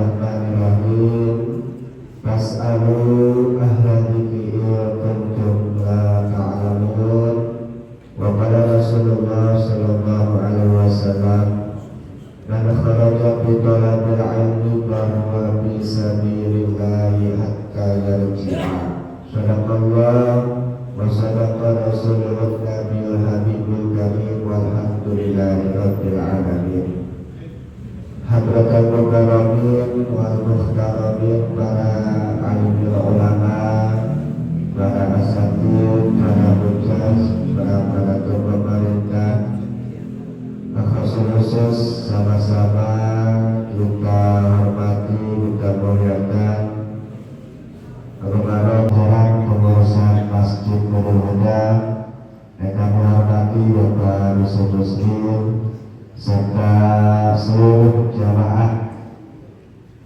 Bismillahirrahmanirrahim. Fas'alu ahla dzikri in kuntum la ta'lamun. Wa qala Rasulullah sallallahu alaihi wasallam, man kharaja bi talabil ilmi fahuwa fi sabilillahi hatta yarji'a. Sadaqallah wa sadaqa Rasulullah Nabiyul Habibul Karim walhamdulillahi rabbil alamin. Hadratul mukarramin wal muhtaramin, para alim ulama, para asatidz, para hujjah, para aparatur pemerintah, khusus sama-sama kita hormati, kita muliakan Rombongan pengurusan Masjid Nurul Huda, yang kami hormati Bapak Rusdi Muslim serta seluruh jamaah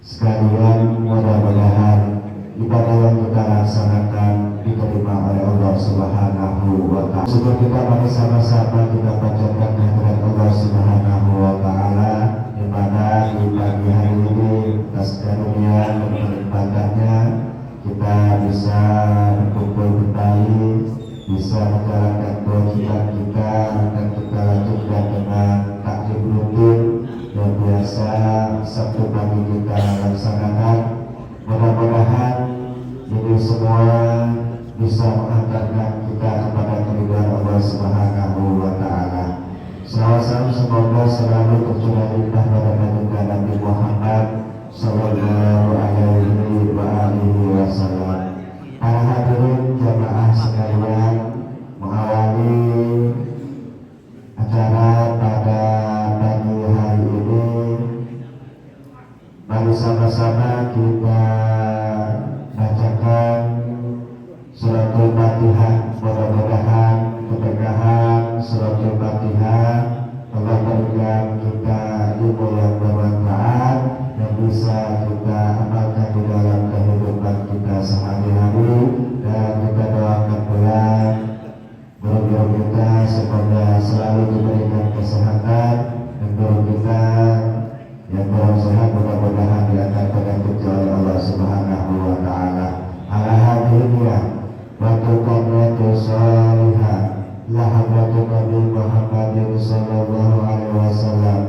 sekalian. Mudah-mudahan ibadah yang kita laksanakan diterima oleh Allah Subhanahu wa Ta'ala. Sebelum kita mari sama-sama kita panjatkan kehadirat Allah Subhanahu wa Ta'ala, di mana di pagi hari ini atas karunia dan berlimpahnya kita bisa berkumpul kembali, bisa menjalankan kewajiban kita, dan kita lanjutkan dengan taklim rutin yang biasa Sabtu pagi kita laksanakan. Mudah-mudahan ini semua bisa mengantarkan kita kepada keridhaan Allah Subhanahu wa Ta'ala. Selawat semoga selalu tercurah limpah pada Nabi Muhammad sallallahu alaihi wa alihi wasallam. Para hadirin jamaah sekalian, mengawali acara pada pagi hari ini, mari sama-sama kita bacakan suratul Fatihah. Mudah-mudahan keberkahan suratul Fatihah Allah berikan kita ilmu yang bermanfaat yang bisa kita amalkan di dalam kehidupan kita sehari-hari, dan kita doakan pula guru kita semoga selalu diberikan kesehatan, dan guru kita yang belum sehat mudah-mudahan diangkat penyakit oleh Allah Subhanahu wa Ta'ala. Alhamdulillah wa tuqaddatu salihah la hadratu Nabi Muhammadin sallallahu alaihi wasallam.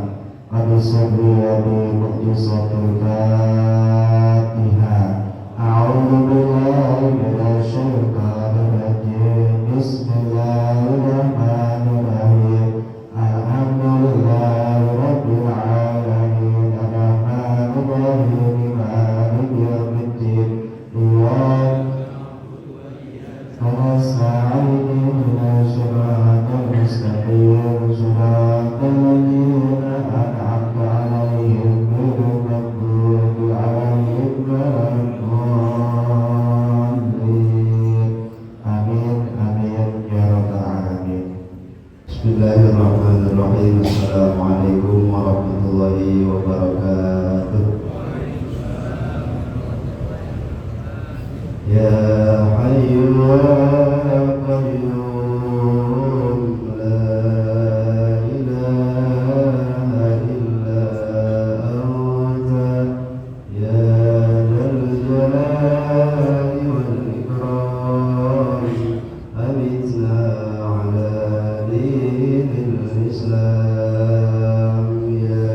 Qad sabbiya bi mu'jizatil Fatihah. A'udzu billahi minasy syaithanir rajim. Bismillahirrahmanirrahim. Alhamdulillahi rabbil alamin. Arrahmanirrahim. Maliki yaumiddin. Iyyaka nasta'in. Ihdinas siratal mustaqim. Siratal ladzina an'amta 'alaihim ghairil maghdubi 'alaihim waladdallin. Amin amin ya rabbal alamin. Bismillahirrahmanirrahim. Assalamualaikum warahmatullahi wabarakatuh. Ya Hayyu ya Qayyum, la ilaha illa anta, ya Dzal Jalali wal Ikram, amitna ala dinil Islam, ya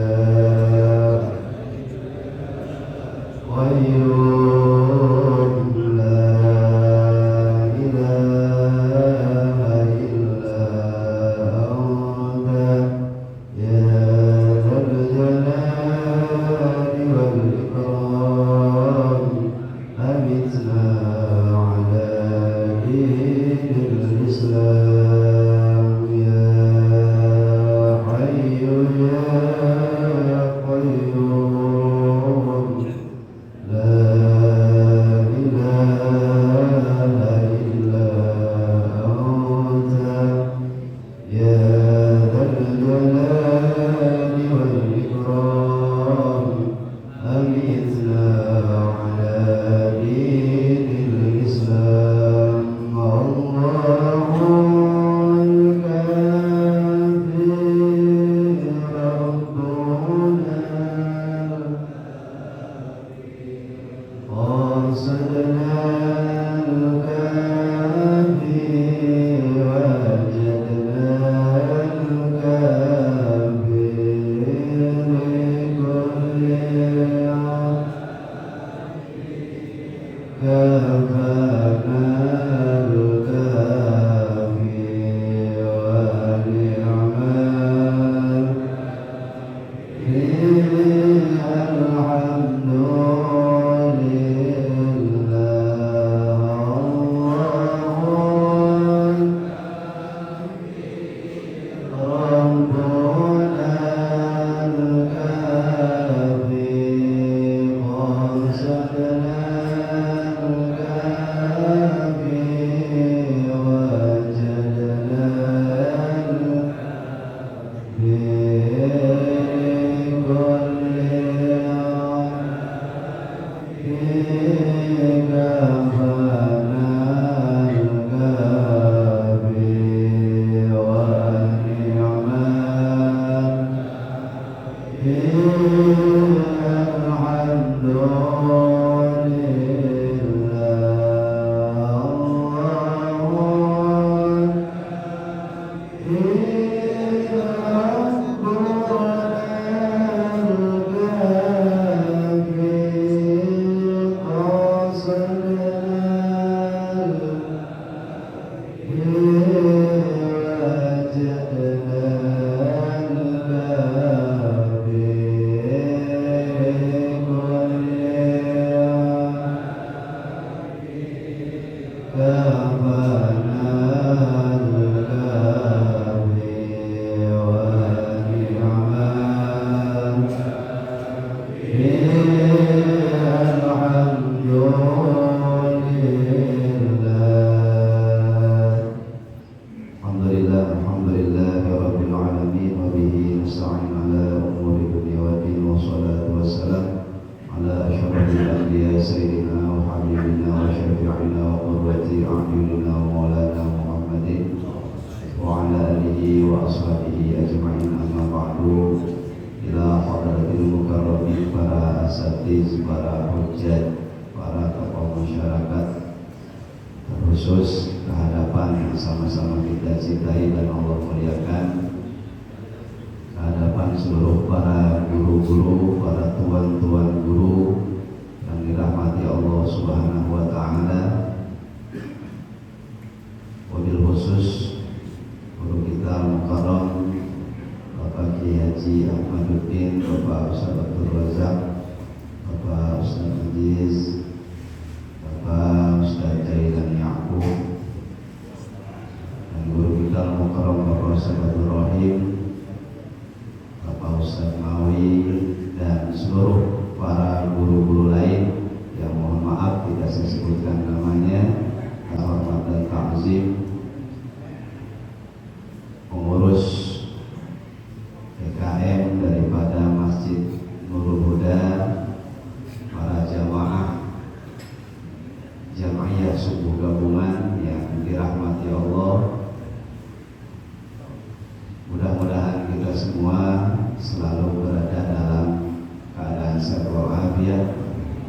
Khusus kehadapan yang sama-sama kita cintai dan Allah muliakan, kehadapan seluruh para guru-guru, para tuan-tuan guru yang dirahmati Allah Subhanahu wa Ta'ala. Wabil khusus guru kita Mukarram Bapak Kiai Haji Ahmaduddin, Bapak Ustaz Abdul Razak, Bapak Ustaz Aziz, Bapak Ustaz Jailan Ya'qub, dan guru kita Mukarram Bapak Ustaz Abdul Rahim, Bapak Ustaz Mawi, dan seluruh para guru-guru lain yang mohon maaf tidak saya sebutkan namanya, hormat dan ta'zim, pengurus PKM daripada Masjid Nurul Huda, para jamaah subuh gabungan yang dirahmati Allah. Mudah-mudahan kita semua selalu berada dalam keadaan sehat walafiat,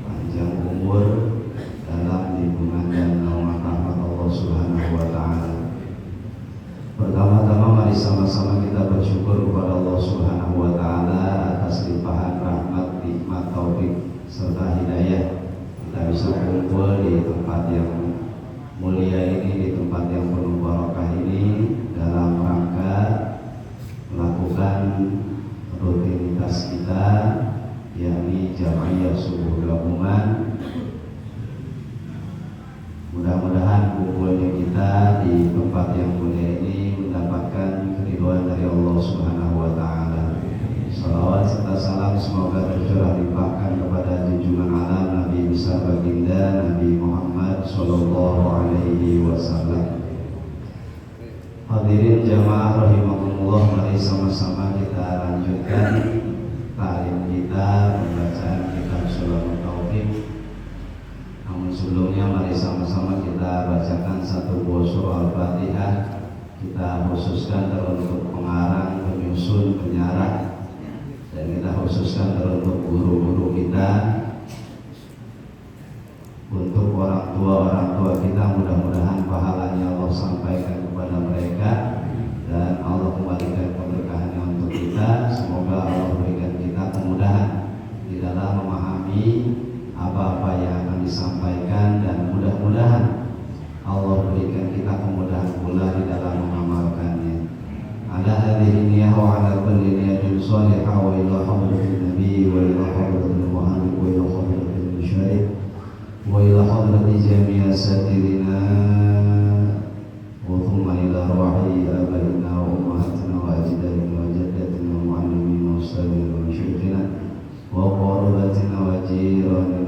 panjang umur, dalam lindungan dan naungan rahmat Allah Subhanahu wa Ta'ala. Pertama-tama mari sama-sama kita bersyukur kepada Allah Subhanahu wa Ta'ala atas limpahan rahmat, nikmat, taufik serta hidayah kita bisa kumpul di tempat yang mulia ini, di tempat yang penuh barokah ini, dalam rangka melakukan rutinitas kita, yakni jamaah subuh gabungan. Mudah-mudahan kumpulnya kita di tempat yang mulia ini mendapatkan keridhaan dari Allah Subhanahu wa Ta'ala. Salawat serta salam semoga tercurah limpahkan kepada junjungan alam Nabi besar baginda Nabi Muhammad sallallahu alaihi wasallam. Hadirin jamaah rahimakumullah, mari sama-sama kita lanjutkan ta'lim kita, pembacaan kitab Suratul Tauhid. Namun sebelumnya mari sama-sama kita bacakan satu buah surah Al-Fatihah. Kita khususkan teruntuk pengarang, penyusun, penyarah, dan kita khususkan teruntuk guru-guru kita, untuk orang tua kita. Mudah-mudahan pahalanya Allah sampaikan kepada mereka dan Allah kembalikan keberkahannya untuk kita. Semoga Allah berikan kita kemudahan di dalam memahami apa-apa yang akan disampaikan, dan mudah-mudahan Allah berikan kita kemudahan pula di dalam mengamalkannya. Ala hadhihi niyyah wa ala kulli niyyatin shalihah wa ila hadratin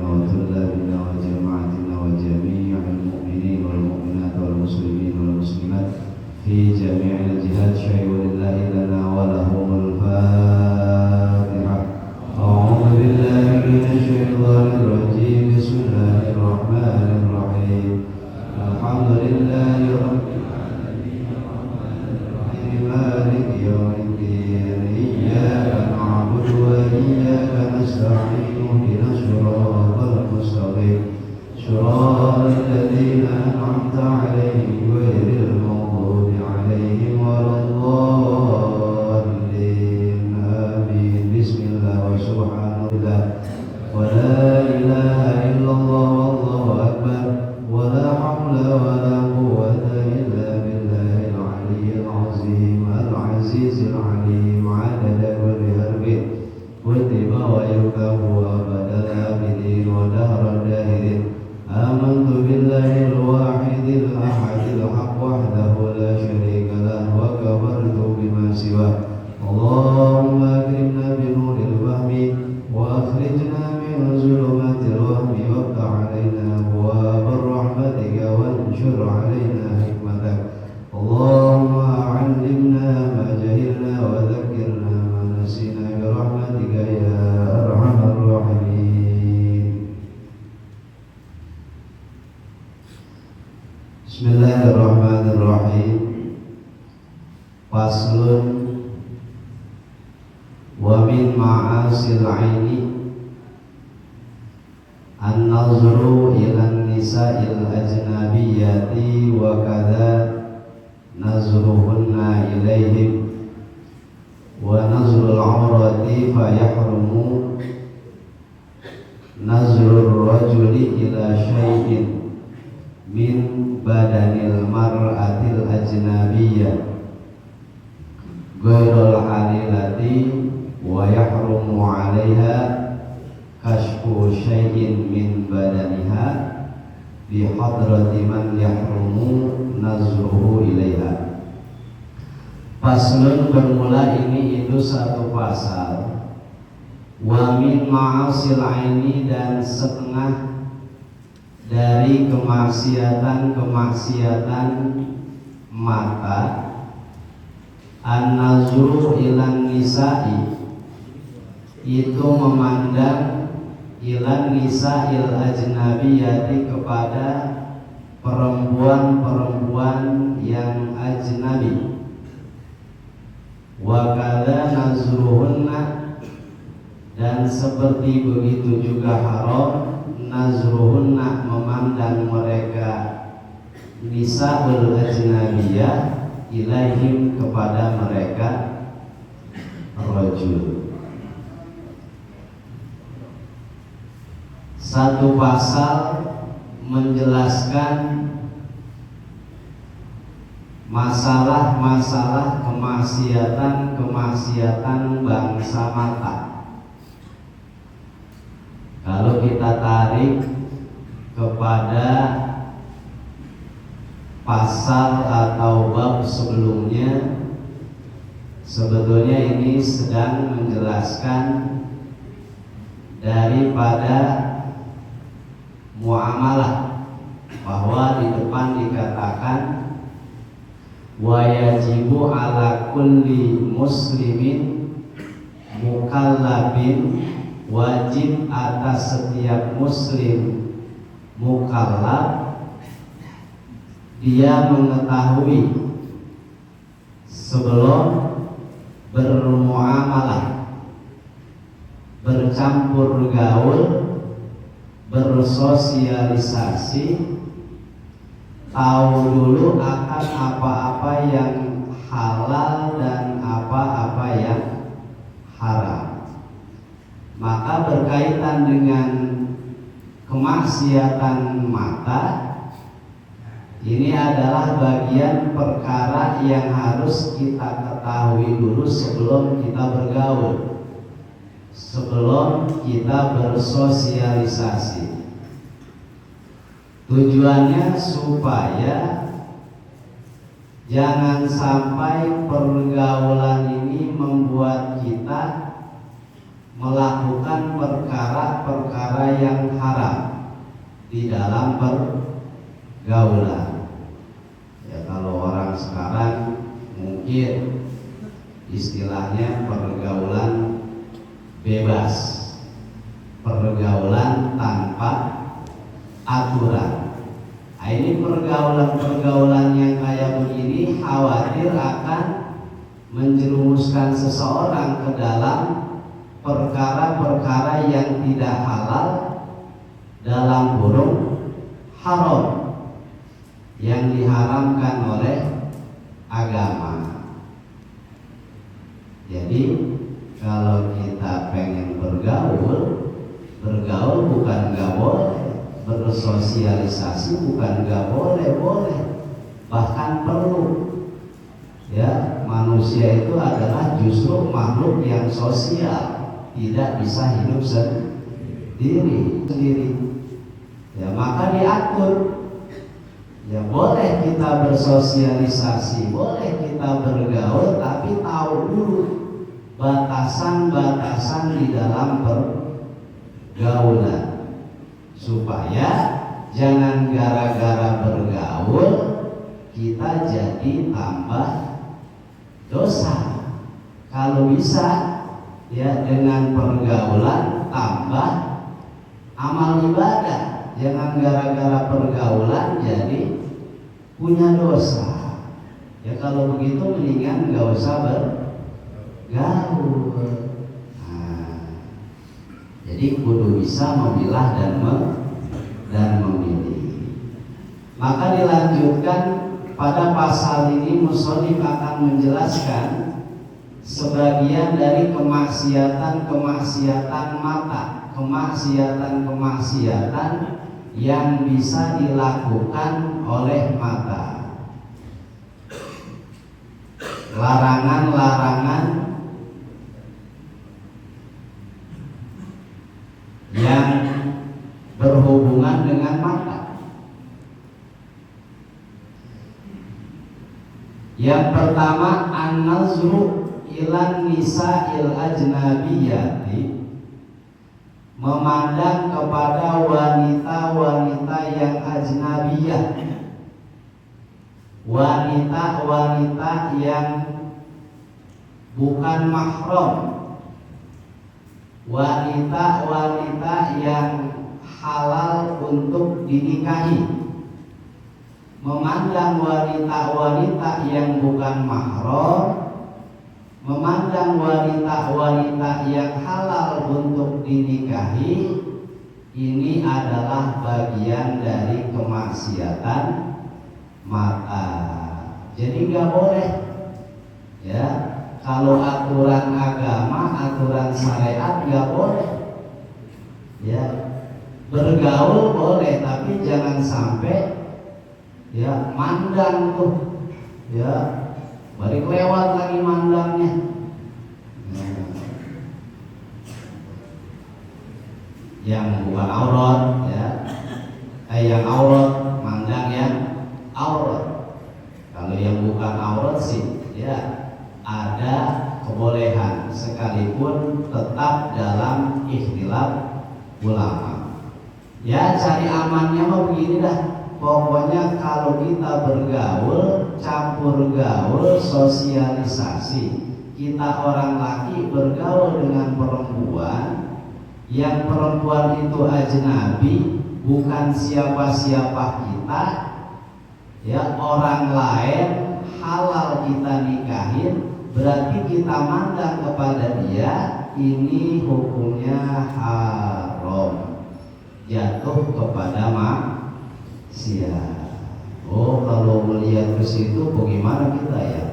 وطلابنا وجماعتنا وجميع المؤمنين والمؤمنات والمسلمين والمسلمات في جميع الجهات. شهد لله لنا ولهم الفاتحة. أعوذ بالله من الشيطان الرجيم. بسم الله الرحمن الرحيم. الحمد لله رب العالمين مالك يوم الدين. إياك نعبد وإياك نستعين. اهدنا الصراط المستقيم صراط الذين أنعمت عليهم غير المغضوب عليهم ولا الضالين. آمين. بسم الله وسبحان الله ولا إله إلا الله والله أكبر ولا حول ولا قوة إلا بالله العلي العظيم العزيز العليم. عدد كل حرف كتب ويكتب أبد الآبدين ودهر الداهرين. آمنت بالله الواحد الأحد الحق وحده لا شريك له وكفرت بما سواه. اللهم أكرمنا بنور الفهم وأخرجنا من ظلمات الوهم وافتح علينا أبواب رحمتك وانشر علينا حكمتك. اللهم علمنا ما جهلنا وذكرنا ما نسينا برحمتك يا أرحم الراحمين. Bismillahirrahmanirrahim. Faslun wa min ma'asil aini an-nazru ila nisa'il ajnabiyyati wa kadha nazruhunna ilaihim wa nazrul awrati fa yahrumu nazrul rajuli ila syai'in min badanil mar'atil ajnabiyyah ghairul halilati wa yahrumu 'alaiha kashfu syai'in min badaniha bi hadrati man yahrumu nazruhu ilaiha. Paslun bermula ini itu satu pasal. Wa min ma'asil aini, dan setengah dari kemaksiatan mata. An-nazru ilan nisa'i, itu memandang ilan nisa'il ajnabiyati, kepada perempuan-perempuan yang ajnabi. Wa kadza nazruhunna, dan seperti begitu juga haram nazruhunna, memandang mereka nisa'ul ajnabiyah ilaihim, kepada mereka rajul. Satu pasal menjelaskan masalah-masalah kemaksiatan bangsa mata. Kalau kita tarik kepada pasal atau bab sebelumnya, sebetulnya ini sedang menjelaskan daripada muamalah, bahwa di depan dikatakan wa yajibu ala kulli muslimin mukallafin, wajib atas setiap muslim mukallaf dia mengetahui sebelum bermuamalah, bercampur gaul, bersosialisasi, tahu dulu akan apa-apa yang halal dan apa-apa yang haram. Maka berkaitan dengan kemaksiatan mata, ini adalah bagian perkara yang harus kita ketahui dulu sebelum kita bergaul, sebelum kita bersosialisasi. Tujuannya supaya jangan sampai pergaulan ini membuat kita melakukan perkara-perkara yang haram di dalam pergaulan. Ya, kalau orang sekarang mungkin istilahnya pergaulan bebas, pergaulan tanpa aturan. Nah, ini pergaulan-pergaulan yang kayak begini khawatir akan menjerumuskan seseorang ke dalam perkara-perkara yang tidak halal, dalam kurung haram, yang diharamkan oleh agama. Jadi kalau kita pengen bergaul bukan nggak boleh, bersosialisasi bukan nggak boleh, bahkan perlu. Ya, manusia itu adalah justru makhluk yang sosial, tidak bisa hidup sendiri. Ya, maka diatur. Ya, boleh kita bersosialisasi, boleh kita bergaul, tapi tahu dulu batasan-batasan di dalam pergaulan, supaya jangan gara-gara bergaul kita jadi tambah dosa. Kalau bisa, ya, dengan pergaulan tambah amal ibadah. Jangan gara-gara pergaulan jadi punya dosa. Ya, kalau begitu mendingan nggak usah bergaul. Nah, jadi kudu bisa memilah dan memilih. Maka dilanjutkan pada pasal ini, musonif akan menjelaskan sebagian dari kemaksiatan mata, kemaksiatan yang bisa dilakukan oleh mata. Larangan-larangan yang berhubungan dengan mata. Yang pertama, an-nazru ilan nisa'il ajnabiyati, memandang kepada wanita-wanita yang ajnabiyah, wanita-wanita yang bukan mahram, wanita-wanita yang halal untuk dinikahi. Memandang wanita-wanita yang bukan mahram, memandang wanita-wanita yang halal untuk dinikahi, ini adalah bagian dari kemaksiatan mata. Jadi nggak boleh, ya. Kalau aturan agama, aturan syariat nggak boleh, ya. Bergaul boleh, tapi jangan sampai, ya, mandang tuh, ya, balik lewat lagi mandangnya. Yang bukan aurat, ya, yang aurat mandang yang aurat. Kalau yang bukan aurat sih, ya, ada kebolehan sekalipun tetap dalam ikhtilaf ulama. Ya, cari amannya mah begini dah. Pokoknya kalau kita bergaul, campur gaul, sosialisasi, kita orang laki bergaul dengan perempuan, yang perempuan itu ajnabi, bukan siapa-siapa kita, ya, orang lain halal kita nikahin, berarti kita mandang kepada dia, ini hukumnya haram, jatuh kepada maksiat. Oh, kalau melihat ke situ bagaimana kita, ya?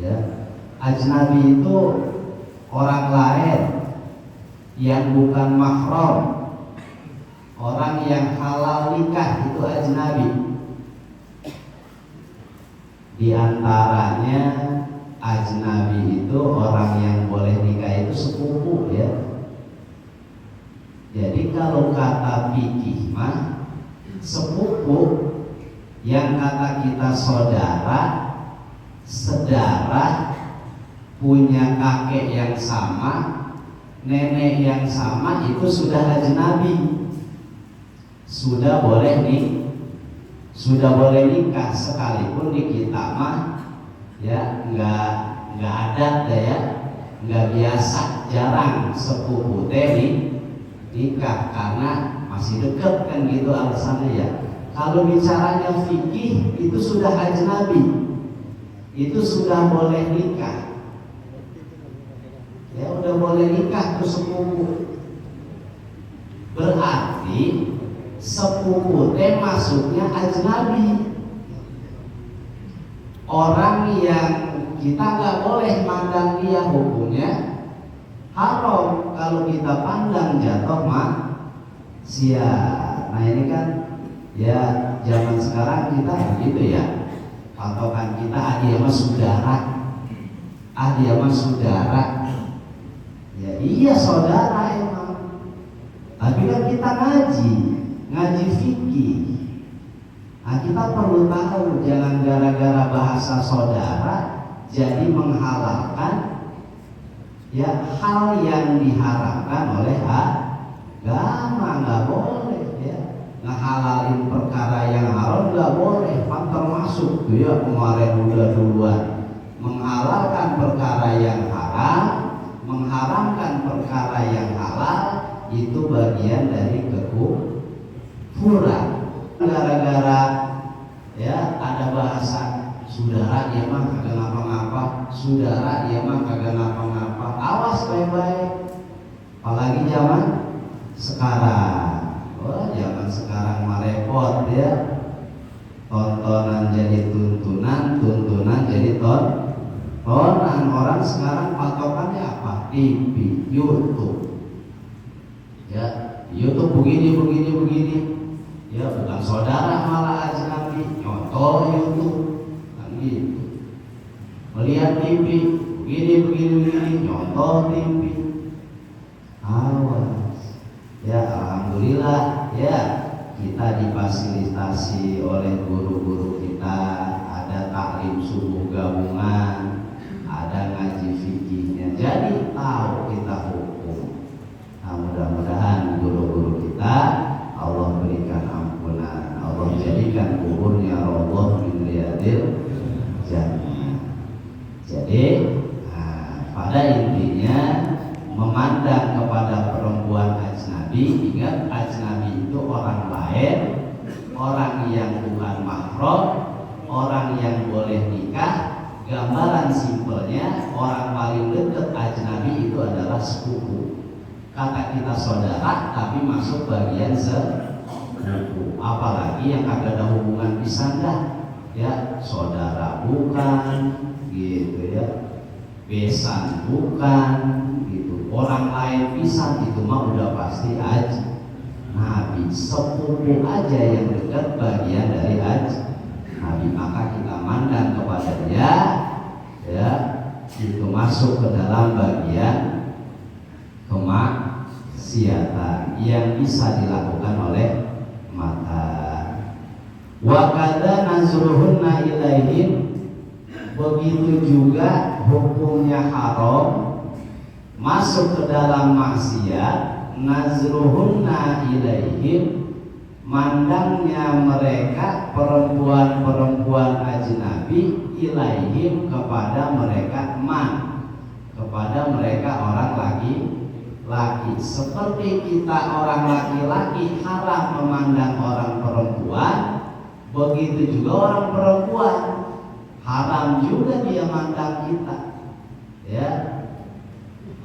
Ya, ajnabi itu orang lain yang bukan mahram, orang yang halal nikah itu ajnabi. Di antaranya ajnabi itu orang yang boleh nikah itu sepupu, ya. Jadi kalau kata fikih mah sepupu, yang kata kita saudara, sedara, punya kakek yang sama, nenek yang sama itu sudah ajnabi, sudah boleh nikah sekalipun di kita mah ya nggak ada ya, nggak biasa, jarang sepupu teh nikah karena masih deket kan gitu alasannya ya. Kalau bicaranya fikih itu sudah ajnabi, itu sudah boleh nikah. Ya udah boleh nikah tuh sepupu. Berarti sepupu teh masuknya ajnabi. Orang yang kita nggak boleh mandang dia hukumnya haram kalau kita pandang jatuh maksiat. Nah ini kan ya zaman sekarang kita begitu ya, patokan kita dia mah saudara, dia mah saudara. Ya iya saudara emang, tapi kan kita ngaji fikih. Nah kita perlu tahu, jangan gara-gara bahasa saudara jadi menghalalkan ya hal yang diharamkan oleh agama. Nggak boleh ya, ngehalalin perkara yang haram nggak boleh. Kan termasuk tuh ya kemarin udah duluan menghalalkan perkara yang haram, mengharamkan perkara yang halal, itu bagian dari kekufuran. Gara-gara ya ada bahasa saudara dia mah kagak ngapa-ngapa, saudara dia mah kagak ngapa-ngapa. Awas baik-baik, apalagi zaman sekarang. Oh zaman sekarang mah repot ya, tontonan jadi tuntunan, tuntunan jadi tontonan. Orang sekarang patokannya apa? TV, YouTube ya, YouTube begini ya, bukan saudara malah ajnabi, nyontoh YouTube kan gitu. Melihat TV begini, nyontoh TV. Awas ya. Alhamdulillah ya, kita difasilitasi oleh guru-guru kita, ada taklim subuh gabungan, ada ngaji fikihnya, jadi tahu kita hukum. Nah mudah-mudahan guru-guru kita Allah berikan ampunan, Allah jadikan kuburnya Allah min riyadil jannah. Jadi pada intinya memandang kepada perempuan ajnabi, ingat ajnabi itu orang lain, orang yang bukan mahram, orang yang boleh nikah. Gambaran simpelnya, orang paling dekat ajnabi itu adalah sepupu. Kata kita saudara tapi masuk bagian sepupu, apalagi yang kagak ada hubungan pisan dah ya, saudara bukan gitu ya, besan bukan gitu, orang lain pisan, itu mah udah pasti ajnabi. Sepupu aja yang dekat bagian dari ajnabi, maka kita mandang kepada dia ya, itu masuk ke dalam bagian kemaksiatan yang bisa dilakukan oleh mata. Wa kadza nazruhunna ilaihim, begitu juga hukumnya haram masuk ke dalam maksiat. Nazruhunna ilaihim, mandangnya mereka perempuan-perempuan ajnabi, ilaihim kepada mereka, kepada mereka orang laki. Seperti kita orang laki-laki haram memandang orang perempuan, begitu juga orang perempuan haram juga dia mandang kita ya,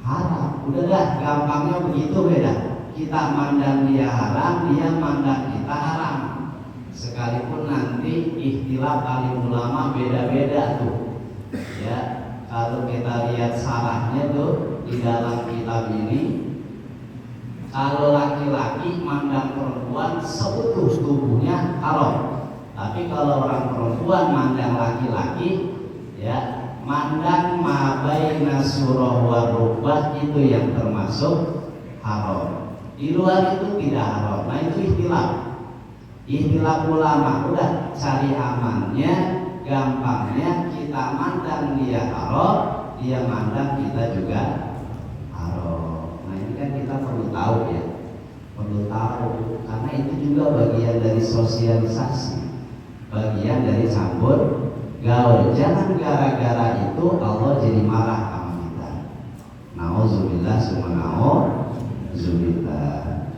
haram. Udah dah, gampangnya begitu, beda. Kita mandang dia haram, dia mandang kita haram. Sekalipun nanti ikhtilaf alim ulama beda-beda tuh ya. Kalau kita lihat sarahnya tuh di dalam kitab ini, kalau laki-laki mandang perempuan seutuh tubuhnya haram, tapi kalau orang perempuan mandang laki-laki ya, mandang mabaina surah wa rukbah, itu yang termasuk haram. Di luar itu tidak haram. Nah itu ikhtilaf ulama. Udah cari amannya, gampangnya kita mandang dia haram, dia mandang kita juga haram. Nah sosialisasi, bagian dari campur gaul. Jangan gara-gara itu Allah jadi marah sama kita. Nauzubillah summa nauzubillah.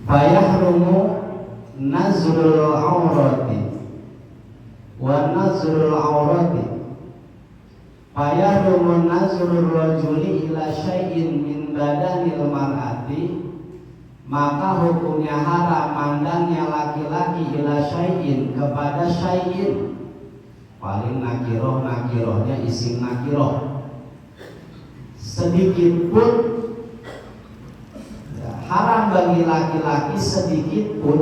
Fayahrumu nazrul aurati wa nazrul aurati. Fayahrumu nazrul rajuli ila syai'in min badanil mar'ati, maka hukumnya haram mandangnya laki-laki ila syai'in, kepada syai'in. Paling nakirohnya isim nakiroh. Sedikit pun haram bagi laki-laki sedikit pun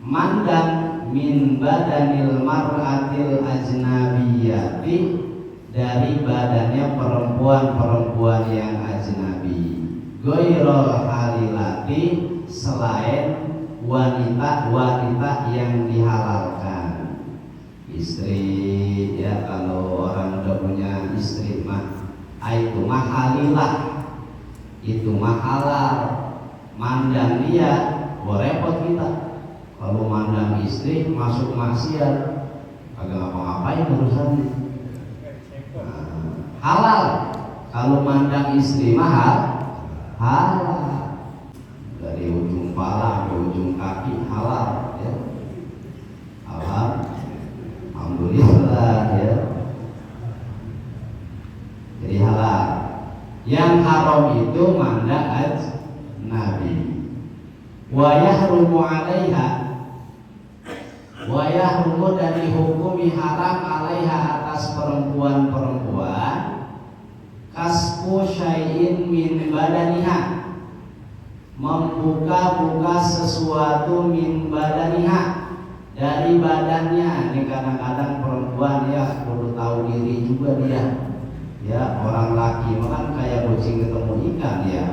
mandang min badanil mar'atil ajnabiyati, dari badannya perempuan-perempuan yang ajnabi, ghairul halilati, selain wanita-wanita yang dihalalkan. Istri ya, kalau orang udah punya istri mah itu mah halilah, itu mah halal. Mandang dia repot kita. Kalau mandang istri masuk maksiat, kagak ngapa-ngapain urusannya. Halal kalau mandang istri mahal, halal dari ujung pala ke ujung kaki, halal ya, halal, alhamdulillah ya, jadi halal. Yang haram itu mandang ajnabi. Wa yahrumu 'alaiha, wa yahrumu, dan dihukumi haram 'alaiha, atas perempuan-perempuan, kasfu syai'in min badaniha, membuka-buka sesuatu min badaniha, dari badannya. Ini kadang-kadang perempuan ya perlu tahu diri juga dia. Ya, orang laki makan kayak kucing ketemu ikan ya.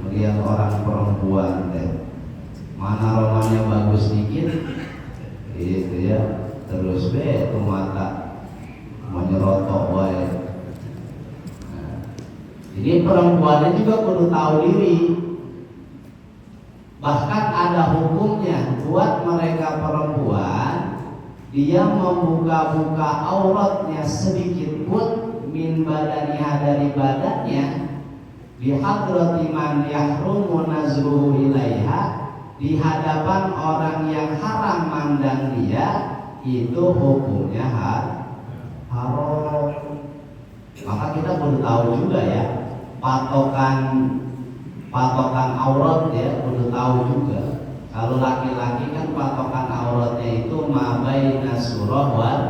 Melihat orang perempuan deh, mana romannya bagus dikit, gitu ya, terus itu mata menyerotok wae. Jadi perempuannya juga perlu tahu diri. Bahkan ada hukumnya buat mereka perempuan, dia membuka-buka auratnya sedikit pun min badaniha, dari badannya, di hadrati man yahrumu nazruhu ilaiha, di hadapan orang yang haram mandang dia, itu hukumnya haram. Maka kita perlu tahu juga ya, patokan aurat ya, perlu tahu juga. Kalau laki-laki kan patokan auratnya itu mabaina surah wal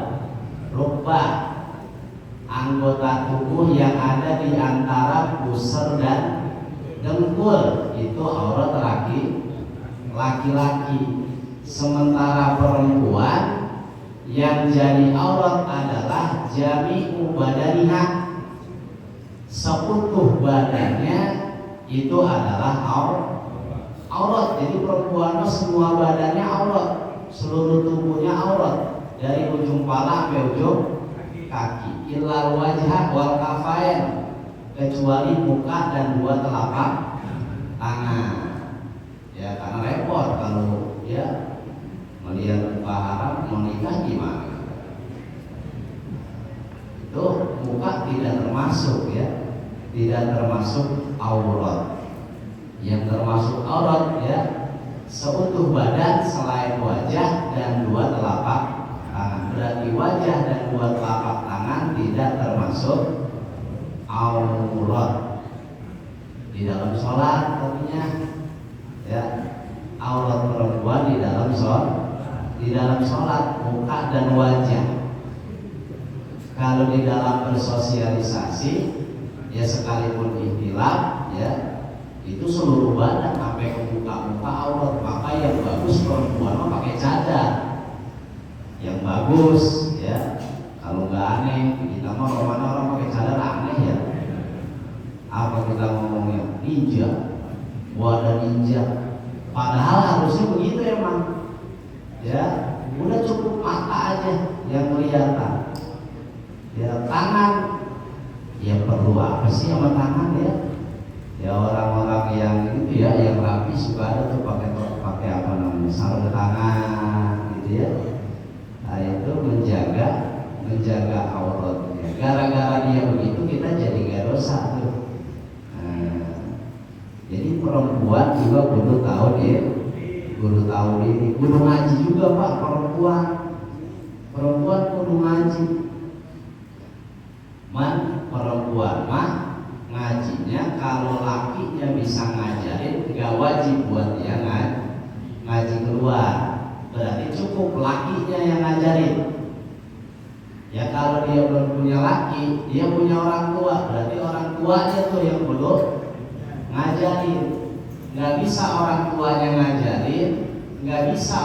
rukbah, anggota tubuh yang ada di antara pusar dan dengkul, itu aurat laki-laki. Sementara perempuan yang jadi aurat adalah jami'u badaniha, seutuh badannya itu adalah aurat. Jadi perempuan semua badannya aurat, seluruh tubuhnya aurat, dari ujung pala sampai ujung kaki. Illal wajha wal kafain, kecuali muka dan dua telapak tangan. Ya, karena repot kalau ya melihat muka haram menikah gimana? Itu muka tidak termasuk ya, tidak termasuk aurat. Yang termasuk aurat ya seutuh badan selain wajah dan dua telapak tangan. Berarti wajah dan dua telapak tangan tidak termasuk aurat. Di dalam sholat tentunya ya, aurat perempuan di dalam sholat muka dan wajah. Kalau di dalam bersosialisasi ya, sekalipun ikhtilaf ya, itu seluruh badan sampai ke muka aurat. Maka yang bagus perempuan mah pakai cadar, yang bagus ya. Kalau nggak aneh, kita mah orang pakai cadar aneh ya. Apa kita ngomongnya ninja, wadah ninja, padahal harusnya begitu emang ya. Udah cukup mata aja yang kelihatan ya. Tangan ya, perlu apa sih sama tangan ya? Ya orang-orang yang itu ya, yang rapi suka ada tuh pakai apa namanya, sarung tangan gitu ya. Nah itu menjaga auratnya. Gara-gara dia begitu kita jadi gak dosa tuh. Jadi perempuan juga kudu tahu diri, kudu ngaji juga Pak. Perempuan kudu ngaji. Perempuan mah ngajinya kalau lakinya bisa ngajarin, gak wajib buat dia ngaji keluar. Berarti cukup lakinya yang ngajarin. Ya kalau dia belum punya laki, dia punya orang tua, berarti orang tuanya tuh yang perlu ngajarin. Nggak bisa orang tuanya ngajarin, nggak bisa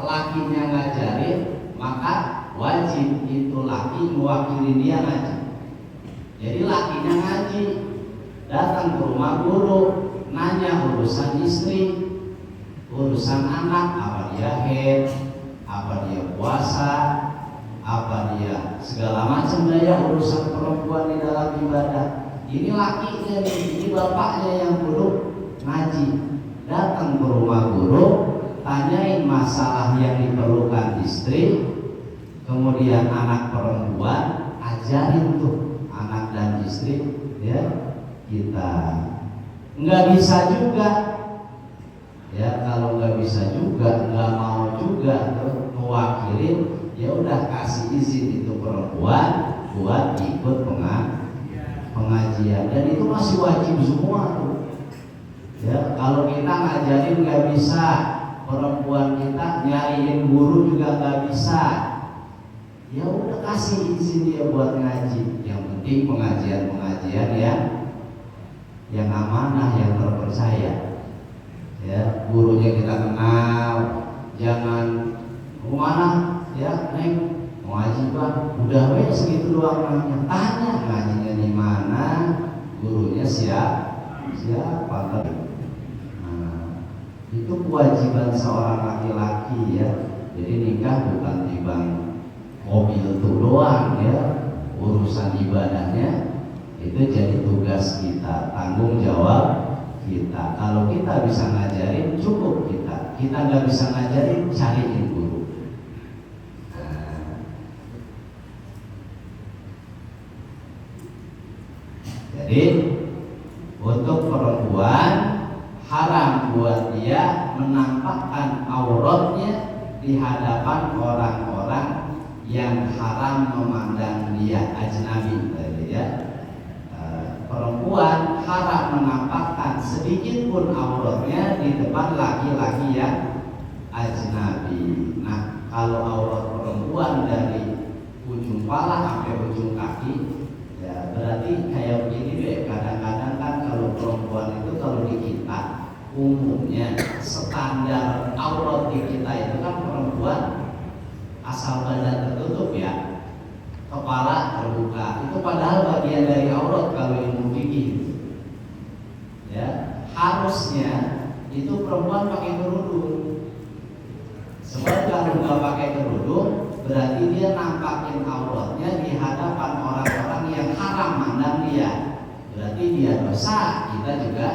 lakinya ngajarin, maka wajib itu laki mewakili dia ngaji. Jadi lakinya ngaji, datang ke rumah guru, nanya urusan istri, urusan anak, apa dia haid, apa dia puasa, apa dia segala macam daya urusan perempuan di dalam ibadah. Ini lakinya nih, ini bapaknya yang kudu ngaji. Datang ke rumah guru, tanyain masalah yang diperlukan istri, kemudian anak perempuan, ajarin tuh anak dan istri ya kita. Nggak bisa juga ya, kalau nggak bisa juga, nggak mau juga tuh mewakilin, ya udah kasih izin itu perempuan buat ikut pengajian, dan itu masih wajib semua tuh. Ya kalau kita ngajarin nggak bisa, perempuan kita nyariin guru juga nggak bisa, ya udah kasih izin dia buat ngaji. Yang penting pengajian yang amanah, yang terpercaya. Ya gurunya kita kenal, jangan kemana ya neng mau ngaji Bang, udah segitu doang nanya, tanya ngajinya di mana, gurunya siapa. Itu kewajiban seorang laki-laki ya. Jadi nikah bukan timbang mobil itu doang ya, urusan ibadahnya itu jadi tugas kita, tanggung jawab kita. Kalau kita bisa ngajarin cukup kita nggak bisa ngajarin, cariin guru. Jadi untuk perempuan haram buat dia menampakkan auratnya di hadapan orang-orang yang haram memandang dia, ajnabi ya. Perempuan haram menampakkan sedikit pun auratnya di depan laki-laki yang ajnabi. Nah, kalau aurat perempuan dari ujung pala sampai ujung kaki, ya berarti kayak begini deh. Kadang-kadang kan kalau perempuan itu kalau di kita umumnya standar aurat di kita itu kan perempuan asal badan tertutup ya, kepala terbuka, itu padahal bagian dari aurat kalau ilmu fikih. Ya, harusnya itu perempuan pakai kerudung. Sebab kalau nggak pakai kerudung, berarti dia nampakin auratnya di hadapan orang-orang yang haram mandang dia. Berarti dia dosa, kita juga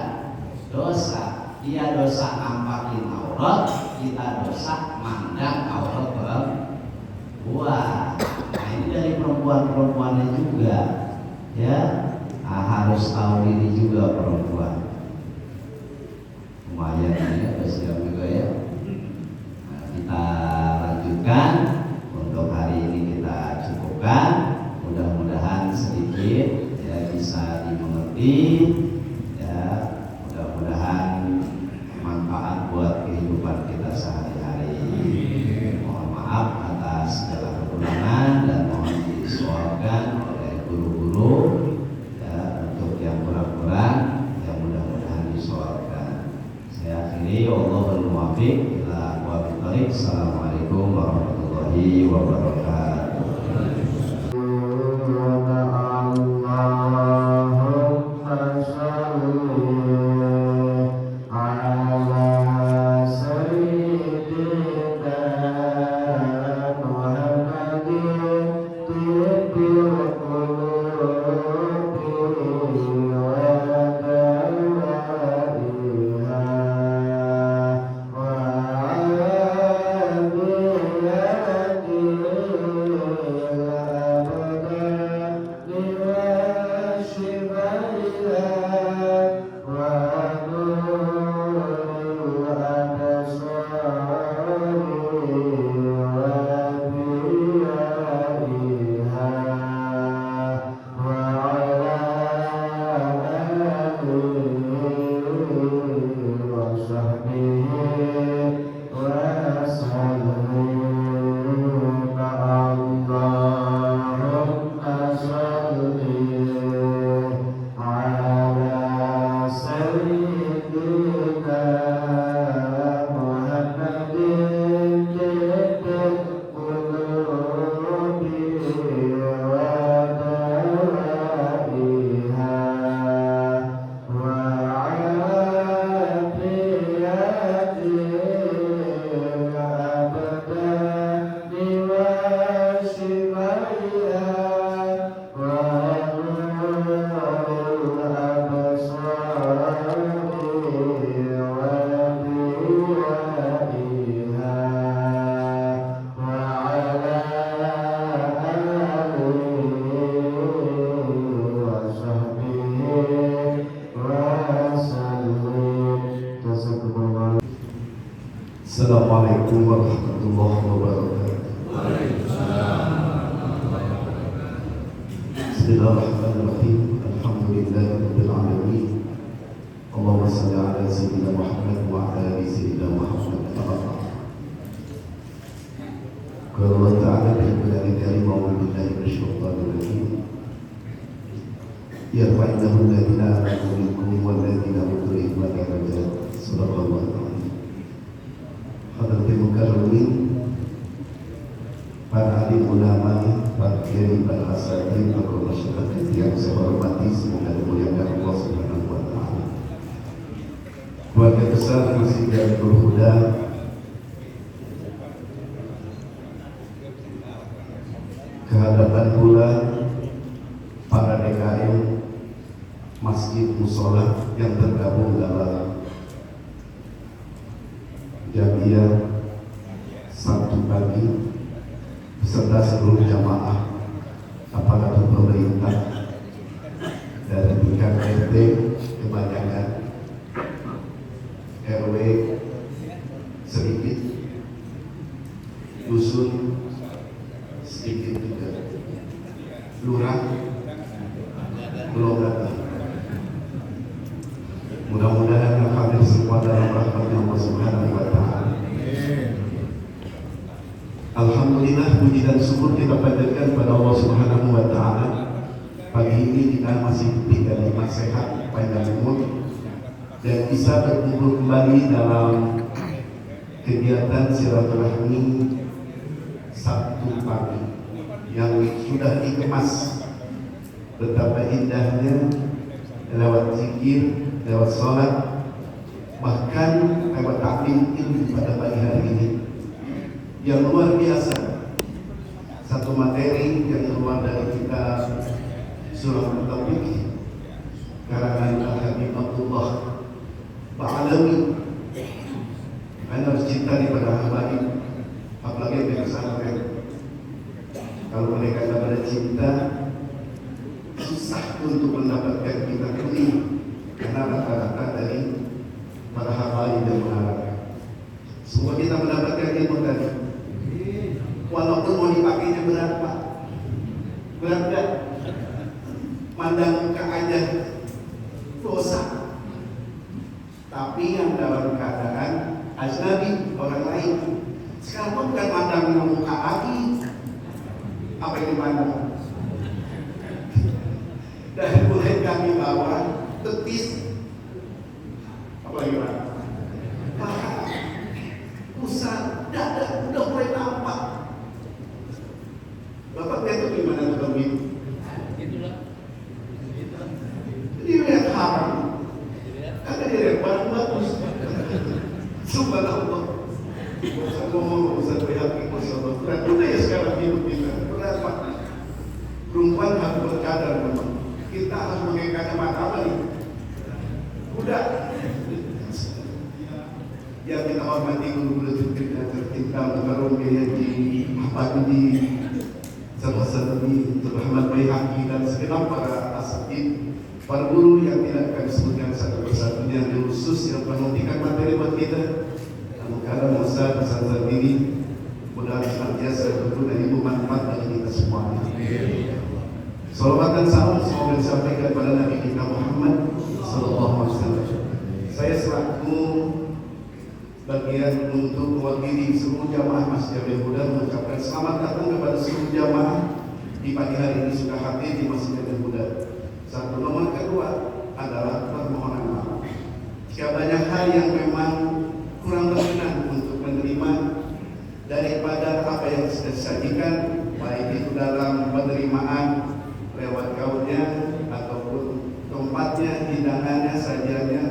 dosa. Dia dosa nampakin aurat, kita dosa mandang aurat perempuan. Nah ini dari perempuan-perempuannya juga ya. Nah, harus tahu diri juga perempuan. Lumayan ya, siap juga ya. Nah, kita lanjutkan. Untuk hari ini kita cukupkan. Mudah-mudahan sedikit ya bisa dimengerti ya. Mudah-mudahan manfaat buat kehidupan kita sehari-hari. Mohon maaf atas segala kekurangan dan mohon disoalkan oleh guru-guru ya, untuk yang kurang-kurang yang mudah-mudahan disoalkan. Saya akhiri, wallahul muwaffiq ila aqwamit thoriq. Assalamualaikum warahmatullahi wabarakatuh. Assalamualaikum warahmatullahi wabarakatuh. Bismillahirrahmanirrahim. Alhamdulillahirabbil alamin. Allahumma shalli ala sayyidina Muhammad wa ala ali sayyidina Muhammad. Qala Allah ta'ala fi kitabil karim wa billahi minasyaitonir rajim. Yarfa'illahu alladhina amanu minkum wal ladzina utul ilma darajat. Subhanallah. Hadratil mukarramin, para alim ulama, para kiai, para asatidz, para masyarakat yang saya hormati, semoga dimuliakan Allah Subhanahu wa taala. Keluarga besar Masjid Darul Huda, kehadapan pula para DKM Masjid Musola yang tergabung dalam Jamiah Sabtu pagi beserta seluruh jamaah aparatur pemerintah dari tingkat RT kebanyakan, RW sedikit, dusun sedikit juga, lurah belum datang. Mudah-mudahan yang hadir semua dalam rahmatnya Allah Subhanahu wa taala. Alhamdulillah, puji dan syukur kita panjatkan pada Allah Subhanahu wa taala. Pagi ini kita masih diberi nikmat sehat, panjang umur, dan bisa berkumpul kembali dalam kegiatan silaturahmi Sabtu pagi yang sudah dikemas betapa indahnya lewat zikir, lewat sholat, bahkan lewat taklim ilmu pada pagi hari ini yang luar biasa. Satu materi yang keluar dari kitab Surah At-Taufik karangan Al-Habib Abdullah Ba'alawi. Anda harus cinta kepada Habib, apalagi yang pesantren. Kalau mereka tidak ada cinta, susah untuk mendapatkan kita ini, karena rata-rata dari para habaib yang mengharapkan. Semua kita mendapatkan ilmu tadi, walaupun mau dipakainya berat Pak, berat gak? Mandang muka aja dosa. Tapi yang dalam keadaan ajnabi, orang lain, sekarang bukan mandang muka lagi, apa yang dipandang? Dan mulai kami bawa tetis, apa lagi Pak? Paha, pusat, dada, udah mulai nampak. Bapak lihat tuh gimana tuh kami? Jadi lihat haram, karena dia lihat barang bagus. Subhanallah. Ustaz ngomong, Ustaz berhati, Masya Allah. Berat udah ya sekarang hidup kita. Berat Pak. Perempuan harus berkadar memang. Kita harus pakai kacamata apa nih? Kuda. Ya kita hormati guru-guru kita tercinta, Mukarram Haji Ahmad di Sarwasanabi, Muhammad Bayhaqi, dan segenap para asatidz, para guru yang tidak akan disebutkan satu persatu, yang khusus yang menyampaikan materi buat kita. Mukarram Ustaz pesantren ini mudah-mudahan senantiasa berguna dan ilmu manfaat bagi kita semuanya. Salawat dan salam semoga disampaikan pada Nabi kita Muhammad sallallahu alaihi wasallam. Saya selaku bagian untuk mewakili seluruh jamaah Masjid Darul Huda mengucapkan selamat datang kepada seluruh jamaah di pagi hari ini sudah hadir di Masjid Darul Huda. Satu, nomor kedua adalah permohonan maaf. Jika banyak hal yang memang kurang berkenan untuk menerima daripada apa yang sudah disajikan, baik itu dalam penerimaan lewat gaulnya ataupun tempatnya, hidangannya, sajiannya,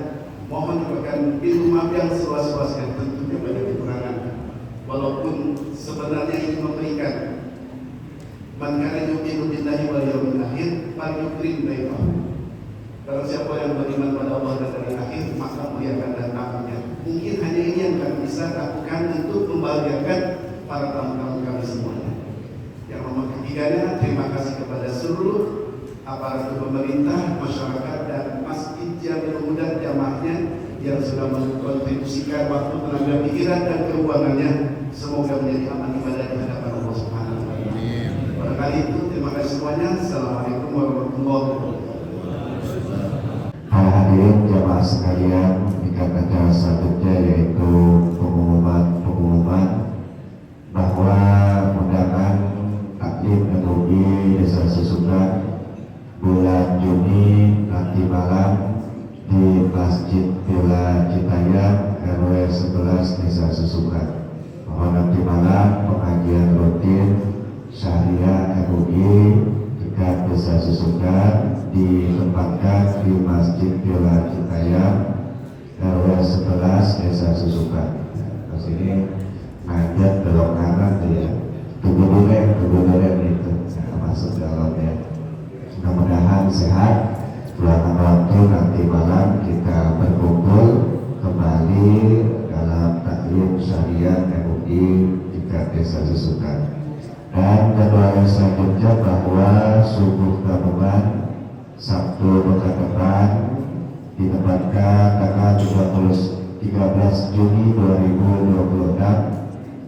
mohon diberikan pintu maaf yang seluas-luasnya. Tentunya banyak kekurangan, walaupun sebenarnya ini memberikan man kana yu'minu billahi wal yawmil akhir falyukrim dayfahu. Kalau siapa yang beriman pada Allah dan hari akhir, maka muliakan dan tamunya. Mungkin hanya ini yang kami bisa lakukan untuk membahagiakan para tamu-tamu kami semuanya. Yang nomor ketiganya, terima kasih kepada seluruh aparatur pemerintah, masyarakat, dan Masjid Darul Huda jamaahnya yang sudah mengkontribusikan waktu, tenaga, pikiran dan keuangannya. Semoga menjadi amal ibadah di hadapan Allah Subhanahu wa taala. Barangkali itu, terima kasih semuanya. Assalamualaikum warahmatullahi wabarakatuh. Para hadirin jamaah sekalian, tingkat acara selanjutnya yaitu pengumuman bahwa undangan taklim MUI Desa Susukan bulan Juni nanti malam di Masjid Villa Citayam RW 11 Desa Susukan. Mohon nanti malam pengajian rutin Syariah MUI tingkat Desa Susukan ditempatkan di Masjid Villa Citayam RW 11 Desa Susukan. Di sini ngajak belok kanan ya, tunggu duren itu masuk dalamnya. Mudah-mudahan sehat. Luangkan waktu nanti malam kita berkumpul kembali dalam taklim syariah MUI tingkat Desa Susukan. Dan jadwal selanjutnya bahwa subuh gabungan Sabtu pekan depan ditempatkan tanggal 13 Juni 2026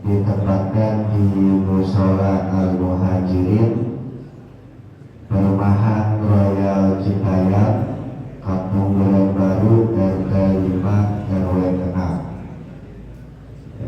ditempatkan di Mushola Al-Muhajirin Perumahan Royal Citayam, Kampung Duren Baru, RT 5 RW 6.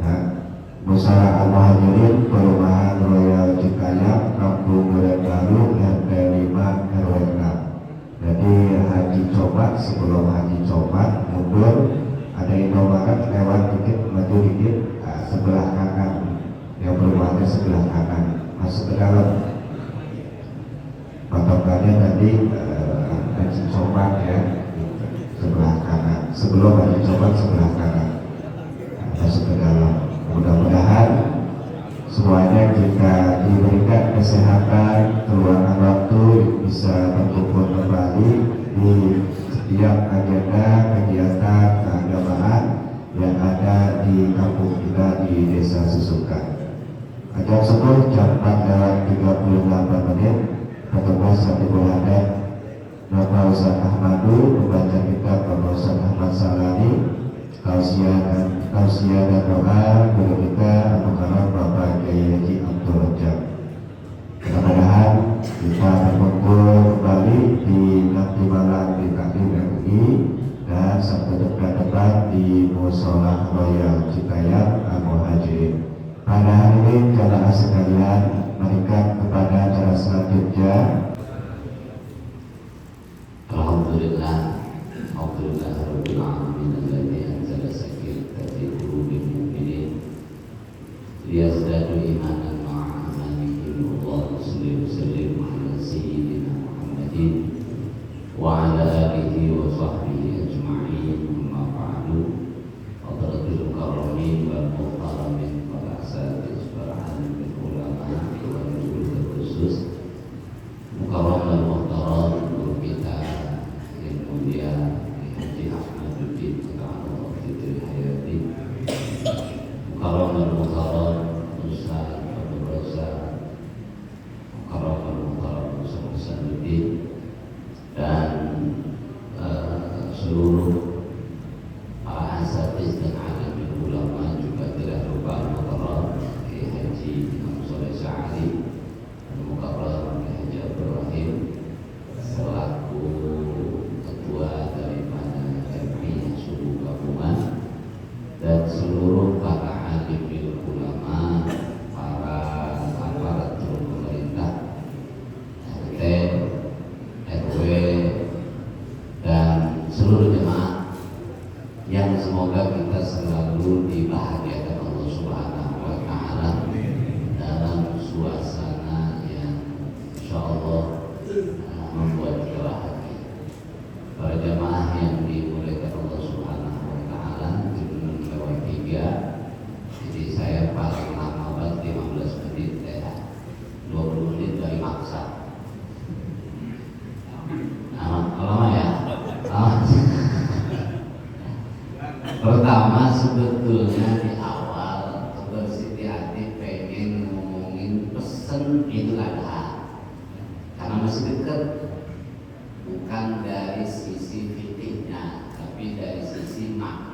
Ya. Mushola Al-Muhajirin Perumahan Royal Citayam, Kampung Duren Baru, RT 5 RW 6. Jadi haji cobat, sebelum haji cobat mundur ada Indomaret lewat dikit, maju dikit, sebelah kanan, yang perumahannya sebelah kanan, masuk ke dalam. Patokannya tadi haji cobat ya, sebelah kanan, sebelum haji cobat sebelah kanan, masuk ke dalam. Mudah-mudahan semuanya kita diberikan kesehatan, keluangan waktu, bisa berkumpul kembali di setiap agenda kegiatan keagamaan yang ada di kampung kita di Desa Susukan. Ajak subuh jam 4:38 menit, petugas Satibul Hadad Bapak Ustaz Ahmadu membaca kitab Bapak Ustaz Ahmad Salani, tausiah dan doa guru kita Abu Karam Bapak Kiai Haji Abdul Rajab. Mudah-mudahan kita berkumpul kembali di nanti malam di taklim MUI dan Sabtu depan di Mushola Royal Citayam Al-Muhajirin. Pada hari ini jamaah sekalian meningkat kepada acara selanjutnya. Alhamdulillah Rabbil Alamin alladzi anzala sakinata fi qulubil mu'minin liyazdadu imanan ma'a imanihim. Allahumma shalli wa sallim ala sayyidina Muhammadin wa ala alihi wa sahbihi ajma'in. Amma ba'du. Hadratul mukarramin wal muhtaramin wal asatidz wal alim ulama wal nuzul khusus mukarram wal muhtaram guru kita yang mulia Haji Ahmaduddin Ta'ala Fitri Hayati, mukarram wal muhtaram Ustaz Abdul Razak, mukarram wal muhtaram Ustaz Hasanuddin, dan seluruh para asatidz dan alim ulama, juga tidak lupa mukarram Haji Imam Soleh Syahari, mukarram Haji Abdul Rahim selaku ketua daripada MUI subuh gabungan, dan seluruh para alim ulama, para aparatur pemerintah, RT, RW, dan seluruh jemaah yang semoga kita selalu dibahagiakan Allah Subhanahu wa Ta'ala dalam suasana yang insya Allah membuat kita bahagia. Para jemaah yang dimuliakan Allah Subhanahu wa Ta'ala, jumlah lewat 3, jadi saya paling lama banget 15 menit ya, 20 menit dari maksa. Lama ya? Pertama sebetulnya di awal Dr. Siti Ati pengen ngomongin pesen Idul Adha karena masih dekat, bukan dari sisi fikihnya tapi dari sisi makna.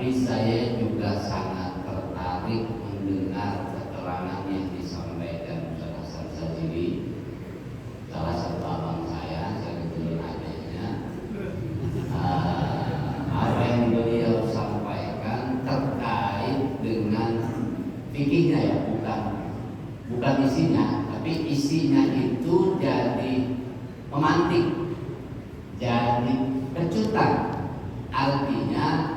Tapi saya juga sangat tertarik mendengar keterangan yang disampaikan Ustaz Hasan Sazili, salah satu abang saya kebetulan adanya. Apa yang beliau sampaikan terkait dengan fikihnya ya, bukan isinya, tapi isinya itu jadi memantik, jadi kejutan. Artinya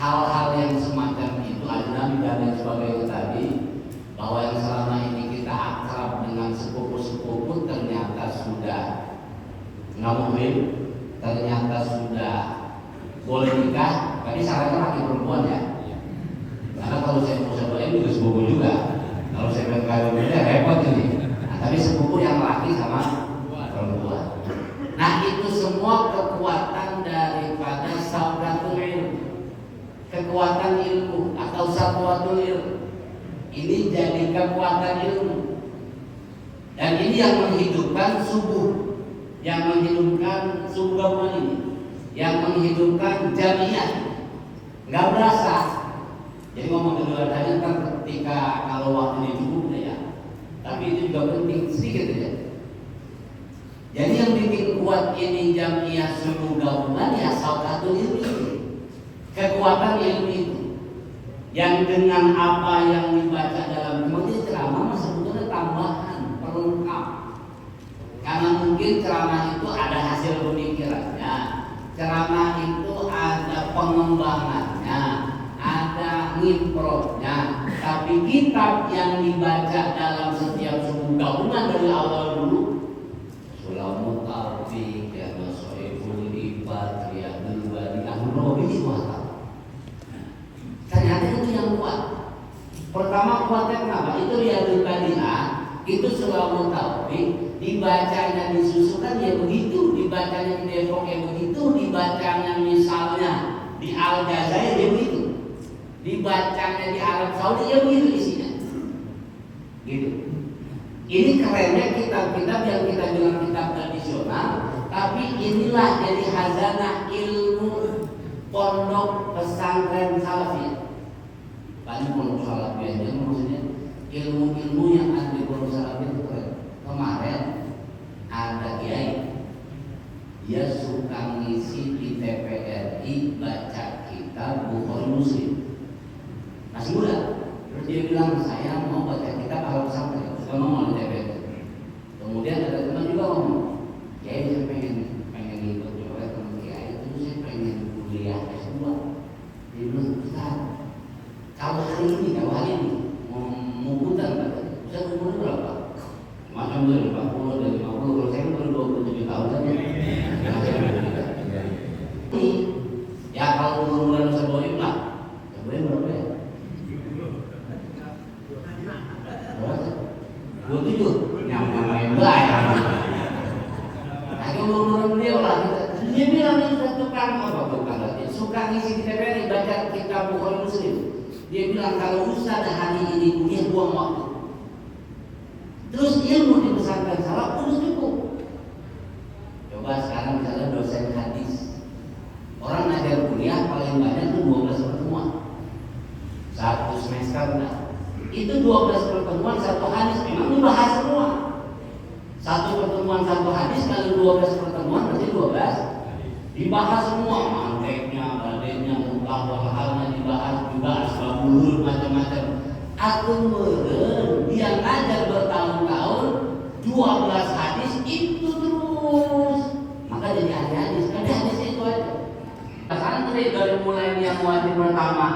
hal-hal yang semacam itu ajnabi dan lain sebagainya tadi, bahwa yang selama ini kita akrab dengan sepupu-sepupu ternyata sudah nggak muhrim, ternyata sudah boleh nikah. Tapi syaratnya laki perempuan ya, karena kalau saya mau sebuah juga sepupu juga. Kalau saya berkali beda repot ini. Nah, tapi sepupu yang laki sama perempuan. Nah, itu semua kekuatan daripada saudatul ilm, kekuatan ilmu atau satwatul ilm. Ini jadi kekuatan ilmu, dan ini yang menghidupkan subuh, yang menghidupkan subuh gabungan ini, yang menghidupkan jamiah. Nggak berasa. Jadi ngomong kedua tadi kan ketika kalau waktunya cukup ya, tapi itu juga penting sedikit ya. Jadi yang bikin kuat ini jamiah subuh gabungan ya saudatul ilmi, kekuatan ilmu itu, yang dengan apa yang dibaca dalam kemudian ceramah sebetulnya tambahan pelengkap. Karena mungkin ceramah itu ada hasil pemikirannya, ceramah itu ada pengembangannya, ada ngimprotnya. Tapi kitab yang dibaca dalam setiap subuh gabungan dari awal dulu, Sulamul Taufiq, ya Masoibul Ibad, Riyadul Bani, Ahnur ini kuat. Ternyata itu yang kuat. Pertama kuatnya kenapa? Itu Riyadul Bani, itu Sulamul Taufiq, dibacanya disusukan ya begitu, dibacanya di Depok ya begitu, dibacanya misalnya di Aljazair ya begitu, dibacanya di Arab Saudi ya begitu isinya. Gitu. Ini kerennya kitab-kitab yang kita bilang kitab tradisional, tapi inilah jadi khazanah ilmu pondok pesantren salafiyah. Banyak pondok salafiyah, maksudnya ilmu-ilmu yang ada di pondok salafiyah itu keren. Kemarin ada kiai, dia suka ngisi di TPRI baca kitab Bukhari Muslim, masih muda. Terus dia bilang, saya mau baca kitab Arab Saudi, saya mau di TPRI. Kemudian ada teman juga ngomong, kiai saya pengen ikut juga teman kiai, terus saya pengen kuliah S2. Dia bilang, Ustaz, kalau hari ini mau putar katanya, Ustaz umur berapa? Macam 40 dan 50, kalau saya baru 27 tahun saja. Ini ya kalau umur-umuran Seboim lah, Seboim berapa ya? 27, nyamain lah. Nah, umur-umuran beliau lah. Dia bilang ini tukang suka ngisi di TPRI baca kitab Bukhari Muslim. Dia bilang kalau Ustaz hari ini kuliah buang waktu. Terus ilmu di pesantren salaf harus cukup. Coba sekarang misalnya dosen hadis, orang ngajar kuliah paling banyak itu 12 pertemuan, satu semester nah. Itu 12 pertemuan satu hadis memang dibahas semua. Satu pertemuan satu hadis kali 12 pertemuan berarti 12 dibahas semua, manteknya, badannya, muka, halnya dibahas juga, asbabul nuzul macam-macam. Aku meren, dia ngajar bertahun-tahun 12 hadis itu terus, maka jadi ahli hadis. Ada hadis itu aja. Santri dari mulai yang wajib pertama,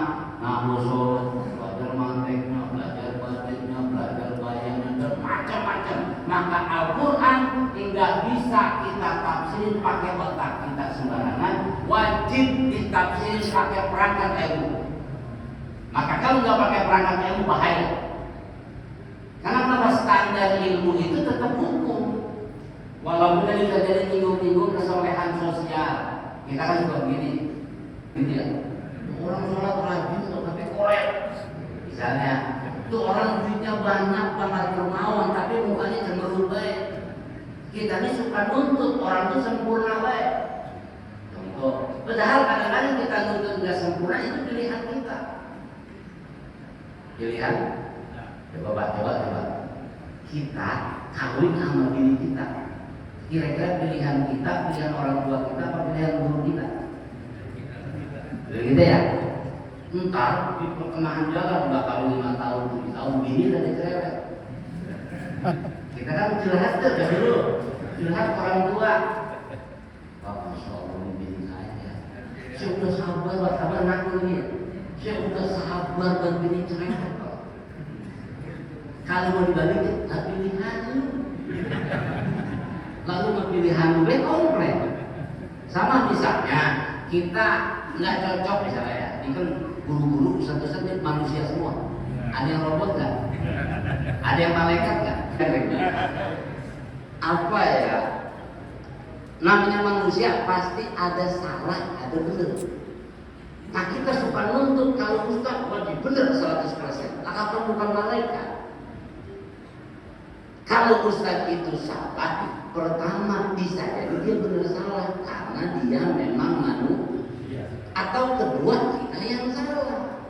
sholat, belajar manteknya, belajar badannya, belajar bayangan dan macam-macam. Maka Al-Quran tidak bisa kita tafsirin pakai otak kita sembarangan, wajib ditafsirin pakai perangkat ilmu. Maka kalau nggak pakai perangkat ilmu bahaya. Karena kenapa? Standar ilmu itu tetap hukum. Walaupun tadi sudah jadi tinggung-tinggung kesolehan sosial, kita kan juga begini, gitu ya. Orang sholat rajin tapi korek. Misalnya, itu orang duitnya banyak banget dermawan, tapi mukanya cenderung baik. Kita ini suka nuntut orang itu sempurna baik. Padahal kadang-kadang kita nuntut nggak sempurna. sempurna itu pilihan kita. Pilihan, coba. Kita kawin sama diri kita. Kira-kira pilihan kita, pilihan orang tua kita, apa pilihan guru kita? Begitu ya. Ntar di pertengahan jalan udah kawin 5 tahun, 7 tahun, bini dari cerewet. Kita kan curhat tuh dari dulu, curhat orang tua. Bapak Masya Allah bini saya udah sabar anak ini. Saya udah sabar dan bini cerewet. Kalau mau dibalikin, tak pilihan lu. Lalu mau pilihan lu komplain. Sama misalnya kita nggak cocok misalnya ya, ini kan guru-guru satu-satunya manusia semua. Ada yang robot nggak? Ada yang malaikat nggak? Apa ya? Namanya manusia pasti ada salah, ada benar. Nah kita suka nuntut kalau Ustaz wajib benar 100%. Apa bukan malaikat? Kalau Ustaz itu salah, pertama bisa jadi dia benar salah karena dia memang manusia. Atau kedua kita yang salah,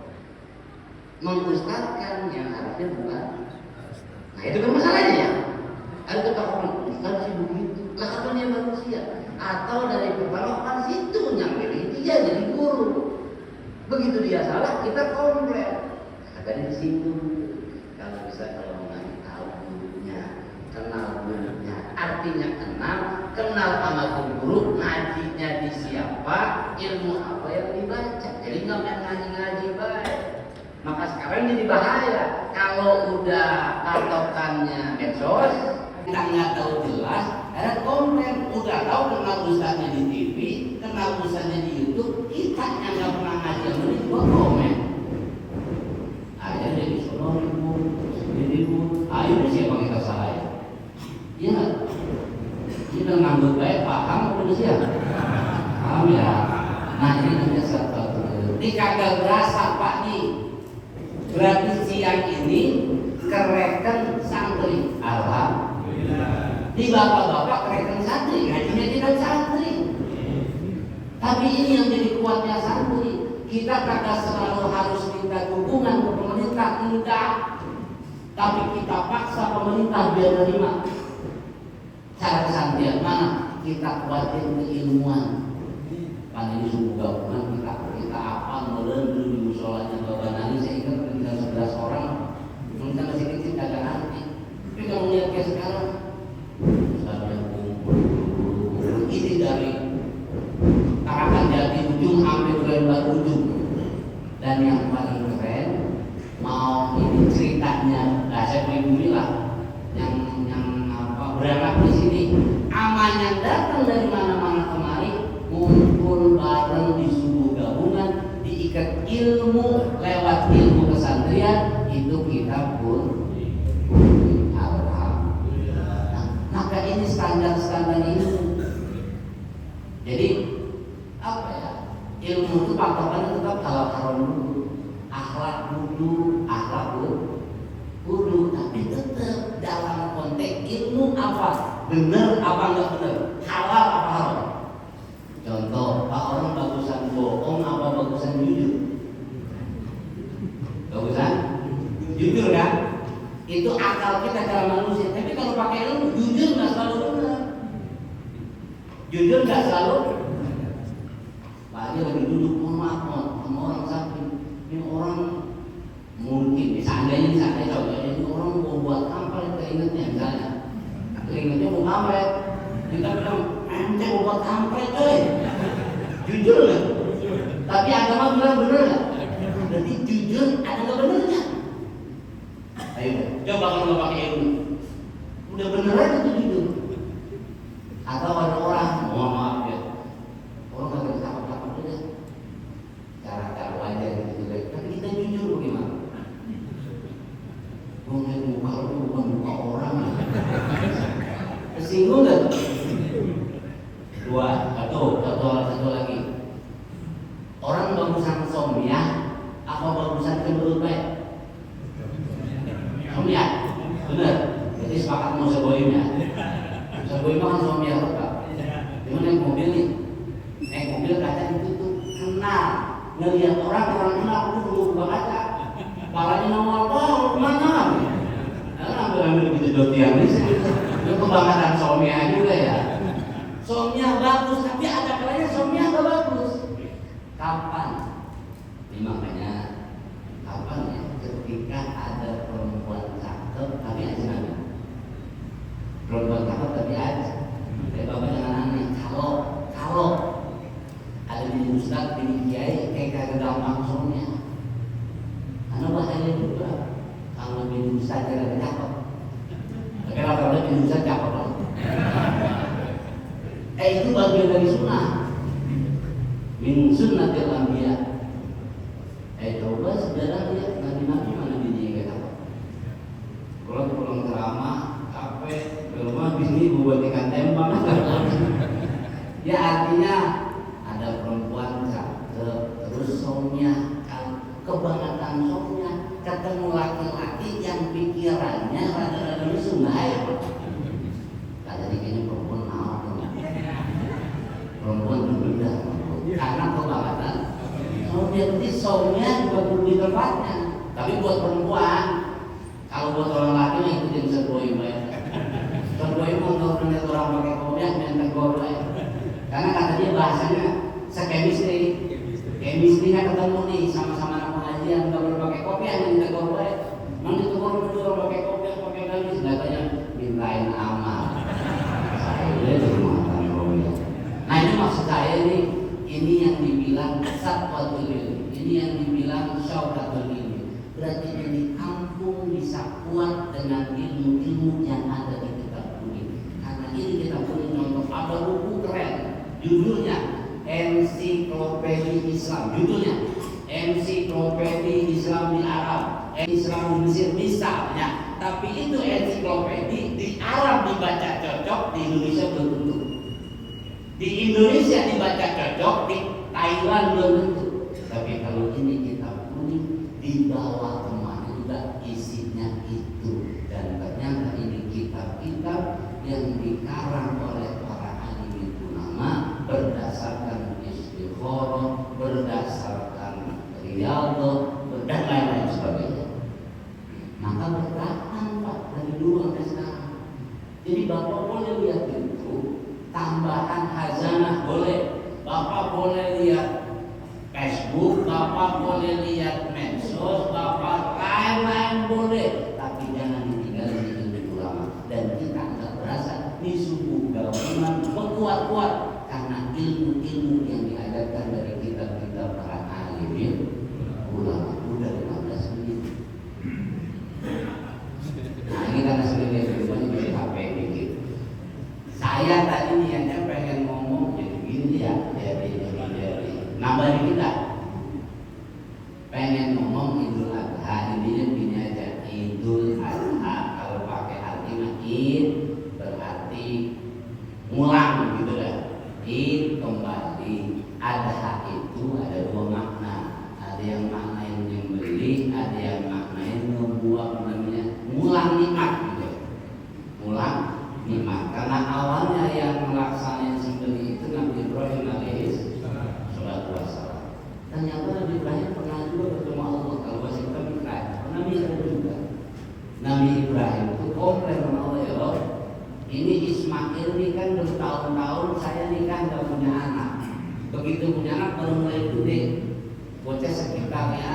mengustadkan yang harusnya bukan. Nah itu kan masalahnya ya. Ada ketakutan Ustaz sih begitu, lah katanya manusia. Atau dari pertama situ yang pilih dia jadi guru. Begitu dia salah kita komplain. Katanya di situ kalau bisa kalau mengasih tahu gurunya, kenal gurunya, artinya kenal sama guru, ngajinya di siapa, ilmu apa yang dibaca. Jadi nggak main ngaji baik. Maka sekarang jadi bahaya kalau udah patokannya medsos, kita nggak tahu jelas, ada komplain. Udah tahu kenal ustaznya di TV, kenal ustaznya di YouTube, kita yang nggak pernah ngaji yang ini juga komen. Akhirnya jadi sono ribu, ayo siapa kita salah ya? Iya, kita nganggur baik paham apa sih ya? Paham ya? Nah ini namanya satu. Ini kagak berasa Pak nih. Berarti siang ini kereken santri. Alhamdulillah. Di bapak-bapak kereken santri, ngajinya tidak santri. Tapi ini yang jadi kuatnya santri. Kita kagak selalu harus minta dukungan ke pemerintah, tidak. Tapi kita paksa pemerintah biar terima. Cara kesantrian mana? Kita kuatin keilmuan. Kan ini suku gabungan kita apa melen dulu di musolanya Bapak Nani. Saya ingat kita 11 orang. Kita masih kecil kagak ngerti. Tapi kalau lihat kayak sekarang, misalnya kumpul ini dari Tarakan Jati ujung sampai Lembah ujung. Dan yang paling keren, mau ini ceritanya, nah saya mau ibu lah, yang apa berangkat di sini, aman yang datang dari mana-mana kemari, kumpul bareng di suku gabungan, diikat ilmu lewat ilmu kesantrian, itu kita pun alhamdulillah. Nah, maka ini standar-standar ilmu. Jadi apa ya? Ilmu itu patokannya tetap halal dulu, akhlak dulu, tapi tetap dalam konteks ilmu apa? Benar apa enggak benar? Halal apa haram? Contoh, Pak orang bagusan bohong apa bagusan jujur? Bagusan jujur kan? Itu akal kita cara manusia. Tapi kalau pakai ilmu, jujur nggak selalu benar. Jujur nggak selalu. Pak dia lagi duduk, mohon maaf sama orang samping. Ini orang mungkin, seandainya contohnya ini orang mau buat kampret keingetnya misalnya. Keingetnya mau kampret. Kita bilang, ente mau buat kampret coy. Jujur nggak? Tapi agama bilang bener nggak? Berarti jujur ada nggak benernya? Ayo, coba kalau nggak pakai ilmu, udah bener aja tuh jujur. Atau ada orang, mohon maaf ya, orang nggak bisa apa-apa aja, cara wajar gitu, tapi kita jujur bagaimana? Ngeliat muka lu bukan muka orang, tersinggung nggak? Satu lagi. Orang bagusan somya, apa bagusan cemberut baik? Somya, benar. Jadi sepakat mau seboim ya. ngelihat orang kenal aku dulu buka kaca. Palanya nongol, oh mana? Ambil gitu dotian ini. Itu kebanggaan Somia juga ya. Somia bagus, tapi ada kalanya Somia nggak bagus. Kapan? Ini makanya kapan ya? Ketika ada perempuan cakep tapi ajnabi. Perempuan cakep tapi aja. Kayak bapak jangan aneh. Kalau ada di ustad, di kiai, kayak gampang Somia. Karena bahaya juga. Kalau di ustad jangan cakep. Tapi rata-rata di ustad cakep lah. Itu bagian dari sunnah. Min sunnatil anbiya. Coba saudara lihat nabi-nabi mana bini kayak apa? Kalau pulang ceramah, capek, ke rumah bini buat ikan tembak. Ya artinya ada perempuan cakep, terus Somia, kebangetan Somia, ketemu laki-laki yang pikirannya rada-rada sunnah ya Pak. Jadi kayaknya perempuan mau, perempuan berbeda, karena kebangetan. Jadi Somia juga perlu di tempatnya. Tapi buat perempuan, kalau buat orang laki itu yang serboim ya. Serboim untuk melihat orang pakai kopiah dan tegor ya. Karena kata dia bahasanya sekemistri. Kemistrinya ketemu nih sama-sama anak pengajian, nggak perlu pakai kopiah yang tegor ya. Mang ditegur berdua pakai kopiah pakai gamis, katanya mintain amal. Saya udah rumah tangga. Nah ini maksud saya nih. Ini yang dibilang satwatul ilmi, ini yang dibilang syaukatul ilmi. Berarti ini kampung bisa kuat dengan ilmu-ilmu yang ada di kitab ini. Karena ini kita punya contoh, ada buku keren, judulnya Ensiklopedia Islam. Judulnya Ensiklopedia Islam di Arab, Islam di Mesir misalnya. Tapi itu ensiklopedia di Arab dibaca cocok, di Indonesia belum tentu. Di Indonesia dibaca cocok, di Thailand belum tentu. Tapi kalau ini kita punya dibawa kemana juga isinya itu. Dan ternyata ini kitab-kitab yang dikarang oleh para alim ulama berdasarkan istikharah, berdasarkan riyadhah, dan lain-lain sebagainya. Maka bertahan Pak dari dulu sampai sekarang. Jadi Bapak boleh lihat itu tambahan khazanah boleh. Bapak boleh lihat Facebook, Bapak boleh lihat medsos, Bapak lain-lain boleh. Tapi jangan ditinggalin di ilmu ulama. Dan kita nggak berasa di suku gabungan berkuat-kuat karena ilmu-ilmu yang diajarkan dari kitab-kitab para alim ulama. Udah 15 menit. Nah ini karena sebenarnya berubahnya dari HP dikit. Saya tadi niatnya pengen ngomong jadi gini ya, jadi nambah kita. Pengen ngomong Idul Adha, ini aja Idul Adha. Kalau pakai arti id berarti ngulang gitu dah. Id kembali. Adha itu ada dua makna. Ada yang maknain nyembeli, ada yang maknain membuat namanya ngulang nikmat gitu. Ngulang nikmat. Karena awalnya yang melaksanakan sembeli itu Nabi Ibrahim alaihi salatu wassalam. Ternyata Nabi Ibrahim pernah juga bertemu Allah. Kalau bahasa kita Ibrahim, Nabi Ibrahim juga. Nabi Ibrahim itu komplain sama Allah, ya Allah, ini Ismail ini kan bertahun-tahun saya nikah nggak punya anak. Begitu punya anak baru mulai gede. Bocah sekitar ya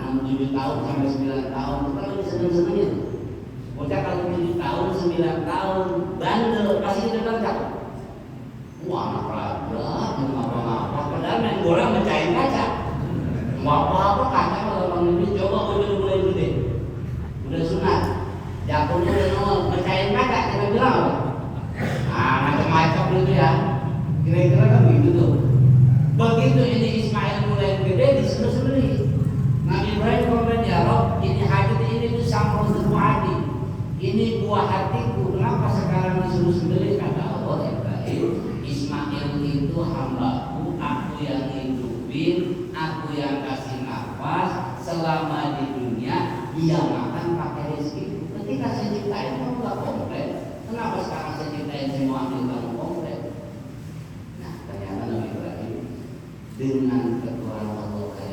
6-7 tahun sampai 9 tahun. Kita lebih seneng-senengin. Bocah kalau 7 tahun, 9 tahun, bandel, pasti kita bilang, wah anak raga, ngapa-ngapa, padahal main bola mecahin kaca. Mau apa-apa kaca kalau bang ini coba udah mulai gede, udah sunat, jatuhnya udah nol, mecahin kaca, kita bilang apa? Nah macam-macam gitu ya, kira-kira kan begitu tuh. Begitu ini Ismail mulai gede, disembeli. Nabi Ibrahim komen, ya Rob, ini hajat ini tuh samrul hati. Ini buah hatiku, kenapa sekarang disuruh sembelih? Kata Allah, Ibrahim, Ismail itu hambaku, aku yang hidupin, aku yang kasih nafas selama di dunia, dia makan pakai rezeki. Ketika saya ciptain kamu gak komplain, kenapa sekarang saya ciptain saya mau ambil kamu komplain? Nah ternyata Nabi Ibrahim dengan kekuatan Allah kayak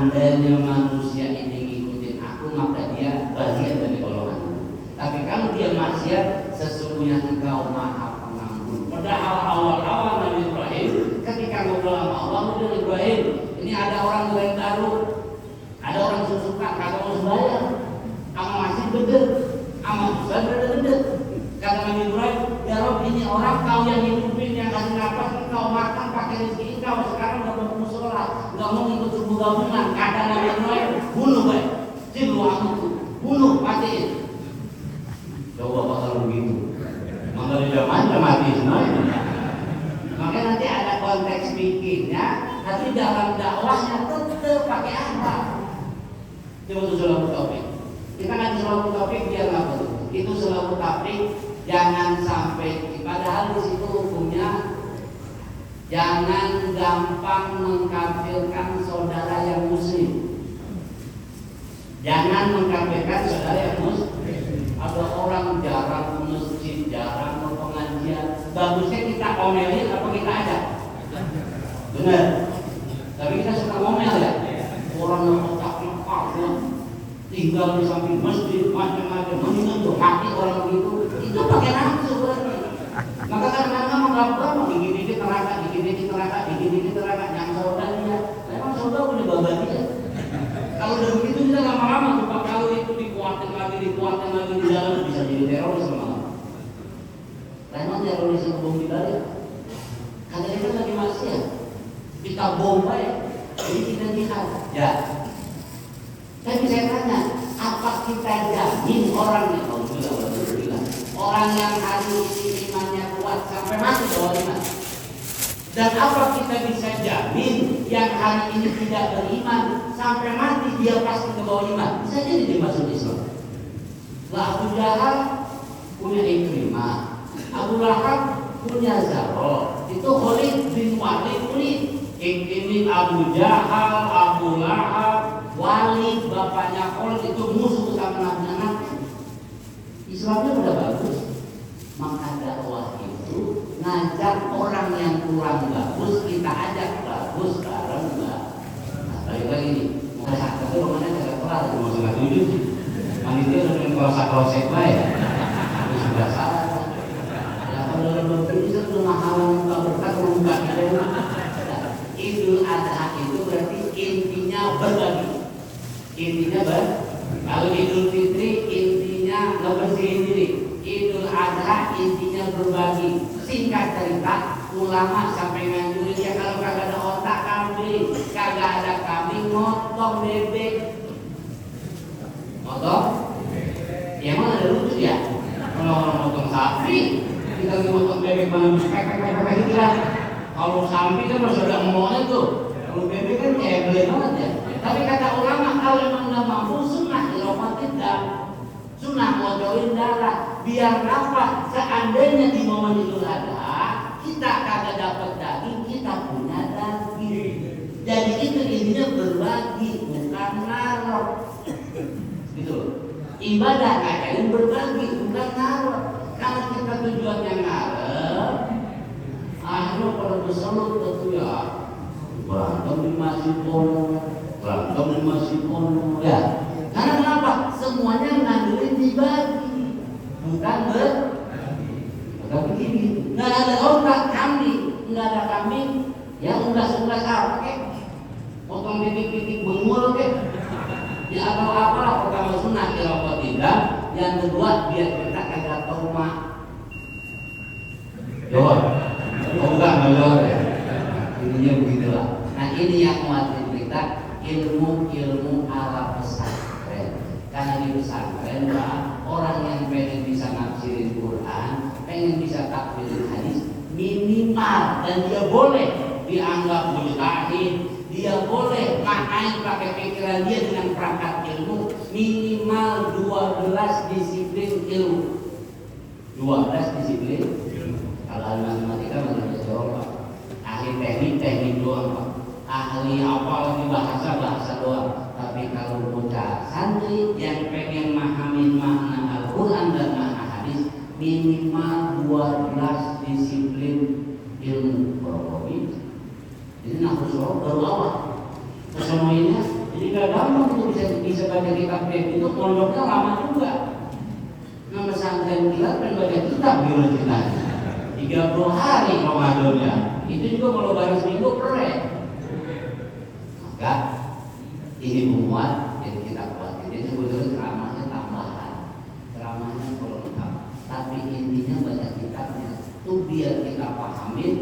seandainya manusia ini ngikutin aku, maka dia bagian dari golongan. Tapi kalau dia maksiat, sesungguhnya engkau maha pengampun. Padahal awal-awal Nabi Ibrahim ketika ngobrol sama Allah, udah Ibrahim, ini ada orang yang baru, ada orang suka kagak mau sembahyang, sama masih gede, sama susah gede. Kata Nabi Ibrahim, ya Rob, ini orang kau yang hidupin, yang kasih nafas, kau makan pakai rezeki kau, sekarang udah mau musola, nggak mau ikut subuh gabungan. Kata Nabi Ibrahim, bunuh baik, siluamu, bunuh, matiin. Coba bakal begitu. Maka di zaman mati semua. Maka nanti ada konteks bikinnya, tapi dalam dakwahnya tetap pakai apa? Coba itu selalu topik. Kita kan selalu topik biar nggak betul. Itu selalu topik, jangan sampai. Padahal di situ hukumnya jangan gampang mengkafirkan saudara yang muslim. Jangan mengkafirkan saudara yang muslim. Ada orang jarang ke masjid, jarang ke pengajian. Bagusnya kita omelin apa kita ajak? Benar. Tapi kita suka ngomel ya. Orang yang otaknya kafir, tinggal di samping masjid, macam-macam. Mendingan tuh hati orang begitu. Itu pakai nafsu berarti. Maka kadang-kadang menggampang, dikit-dikit neraka, dikit-dikit neraka, dikit-dikit neraka. Yang saudara dia, memang saudara punya babat dia. Kalau udah begitu kita lama-lama lupa, kalau itu dikuatin lagi di dalam, bisa jadi teroris lama-lama. Memang teroris yang bom dibalik. Karena kita lagi maksiat, kita bom baik, jadi kita jihad. Ya. Tapi saya tanya, apa kita jamin orangnya? Orang yang hari ini imannya kuat sampai mati bawa iman. Dan apa kita bisa jamin yang hari ini tidak beriman sampai mati dia pasti ke bawah iman? Bisa jadi dia masuk Islam. Abu Jahal punya Ikrimah, Abu Lahab punya Zaro. Itu Khalid bin Walid punya Ikrimah, Abu Jahal, Abu Lahab, Walid bapaknya Khalid itu musuh sama Nabi. Islamnya udah bagus. Maka dakwah itu ngajak orang yang kurang bagus, kita ajak bagus sekarang enggak. Nah, balik lagi nih, mau sakit tapi romannya agak kelar, mau sangat jujur sih. Panitia udah dengan krosak-krosek baik, itu sudah salah. Ya kalau dalam begini itu pemahaman muka berkat muka kita. Idul Adha itu berarti intinya berbagi. Intinya kalau Idul Fitri intinya ngebersihin diri. Idul Adha intinya berbagi. Singkat cerita, ulama sampai nganjurin ya kalau kagak ada otak kambing, kagak ada kambing, motong bebek. Motong? Ya emang ada lucu ya? Kalau orang motong sapi, kita lagi motong bebek mana bisa pepek gitu kan? Kalau sapi kan masih ada ngomongnya tuh. Kalau bebek kan beli banget ya. Tapi kata ulama kalau memang nggak mampu sunnah tidak. Sunnah ngodorin darah biar apa? Seandainya di momen Idul Adha kita kagak dapat daging, kita punya daging. Jadi itu intinya berbagi, bukan naruh. Gitu. Ibadah ngajarin berbagi, bukan naruh. Kalau kita tujuannya naruh, akhirnya pada berselut tentu ya. Berantem di masjid Pono, ya. Karena kenapa? Semuanya ngandelin dibagi, bukan begini. Nggak ada otak kambing, nggak ada kambing, ya unggas-unggas apa kek, potong titik-titik bengul kek, ya atau apa? Pertama sunnah kira tidak, yang kedua biar kita kagak trauma. Jawab, enggak ya. Ininya begitulah. Nah ini yang muatin kita ilmu ala pesantren. Karena di pesantren orang yang pengen bisa nafsirin Quran, pengen bisa takbirin hadis minimal, dan dia boleh dianggap mujtahid, dia boleh maknain pakai pikiran dia dengan perangkat ilmu minimal 12 disiplin ilmu. 12 disiplin. Kalau ahli matematika jawab Pak. Ahli teknik doang Pak. Ahli apa lagi bahasa doang. Tapi kalau bocah santri yang pengen mahamin makna Al-Quran dan makna hadis minimal 12 disiplin ilmu. Jadi nafsu baru awal. Semuanya Jadi nggak gampang untuk bisa baca kitab itu, pondoknya lama juga. Nah, pesantren kilat dan baca kitab gitu ceritanya. 30 hari Ramadannya, itu juga kalau baru seminggu keren. Maka ini memuat, jadi kita buat ini sebetulnya ceramahnya tambahan, ceramahnya kalau lengkap. Tapi intinya baca kitabnya, itu biar kita pahamin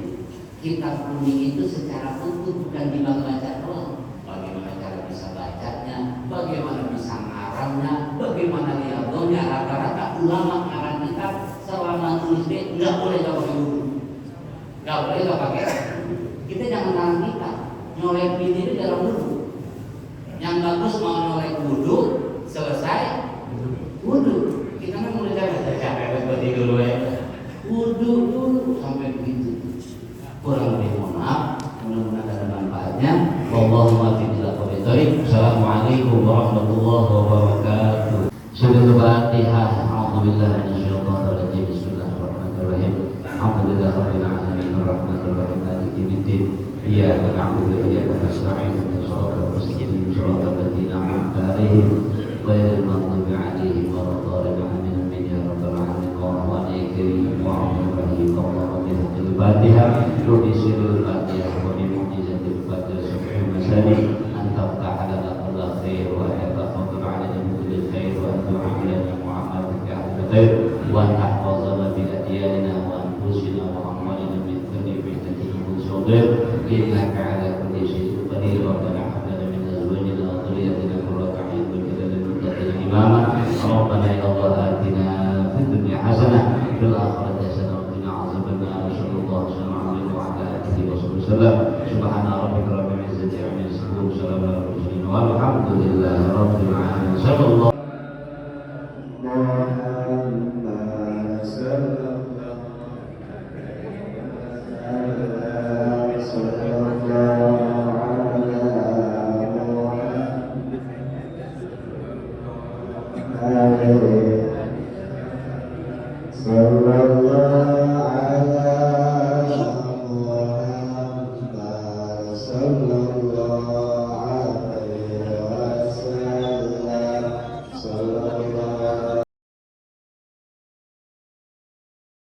kitab kuning itu secara utuh, bukan dibaca doang. Bagaimana cara bisa bacanya, bagaimana bisa ngarangnya, bagaimana lihatnya. Rata-rata ulama ngarang kitab selama tulis nggak boleh nggak pakai wudhu, nggak boleh nggak pakai. Kita jangan ngarang kitab, nyolek ini dalam wudhu. Yang bagus mau nyolek wudhu, selesai wudhu. Kita kan mulai capek berarti dulu ya. Wudhu dulu sampai begitu. Kurang lebih mohon maaf, mudah-mudahan ada manfaatnya. Wallahu muwaffiq ila aqwamit thoriq. Assalamualaikum warahmatullahi wabarakatuh. Al-Fatihah. A'udzubillahi minasyaitonir rajim. Bismillahirrahmanirrahim. Alhamdulillahirabbil alamin arrahmanir rahim maliki yaumiddin. Iyyaka na'budu wa iyyaka nasta'in. Ihdinas mustaqim shiratal ladzina an'amta 'alaihim ghairil maghdubi 'alaihim waladdallin. Amin ya rabbal alamin. Rahmanir rahim wa rahim. Al-Fatihah. Ruhi sirrul Fatihah wa bi mu'jizatil Fatihah subhanahu masani an taftah lana kulla khair wa tafadhal 'alaina bi kulli khair wa tu'amilana mu'amalaka ahli khair wa tahfazana bi adyanina wa anfusina wa amwalina min kulli fitnatin wa shurur innaka 'ala kulli shay'in qadir. Rabbana hab lana min azwajina wa dhurriyyatina qurrata a'yun waj'alna lil muttaqina imama. Rabbana ya Allah atina fid dunya hasanah fil akhirati hasanah wa qina adzabannar. Subhana rabbika rabbil izzati amma yasifun. Salamun alal mursalin walhamdulillahi rabbil alamin.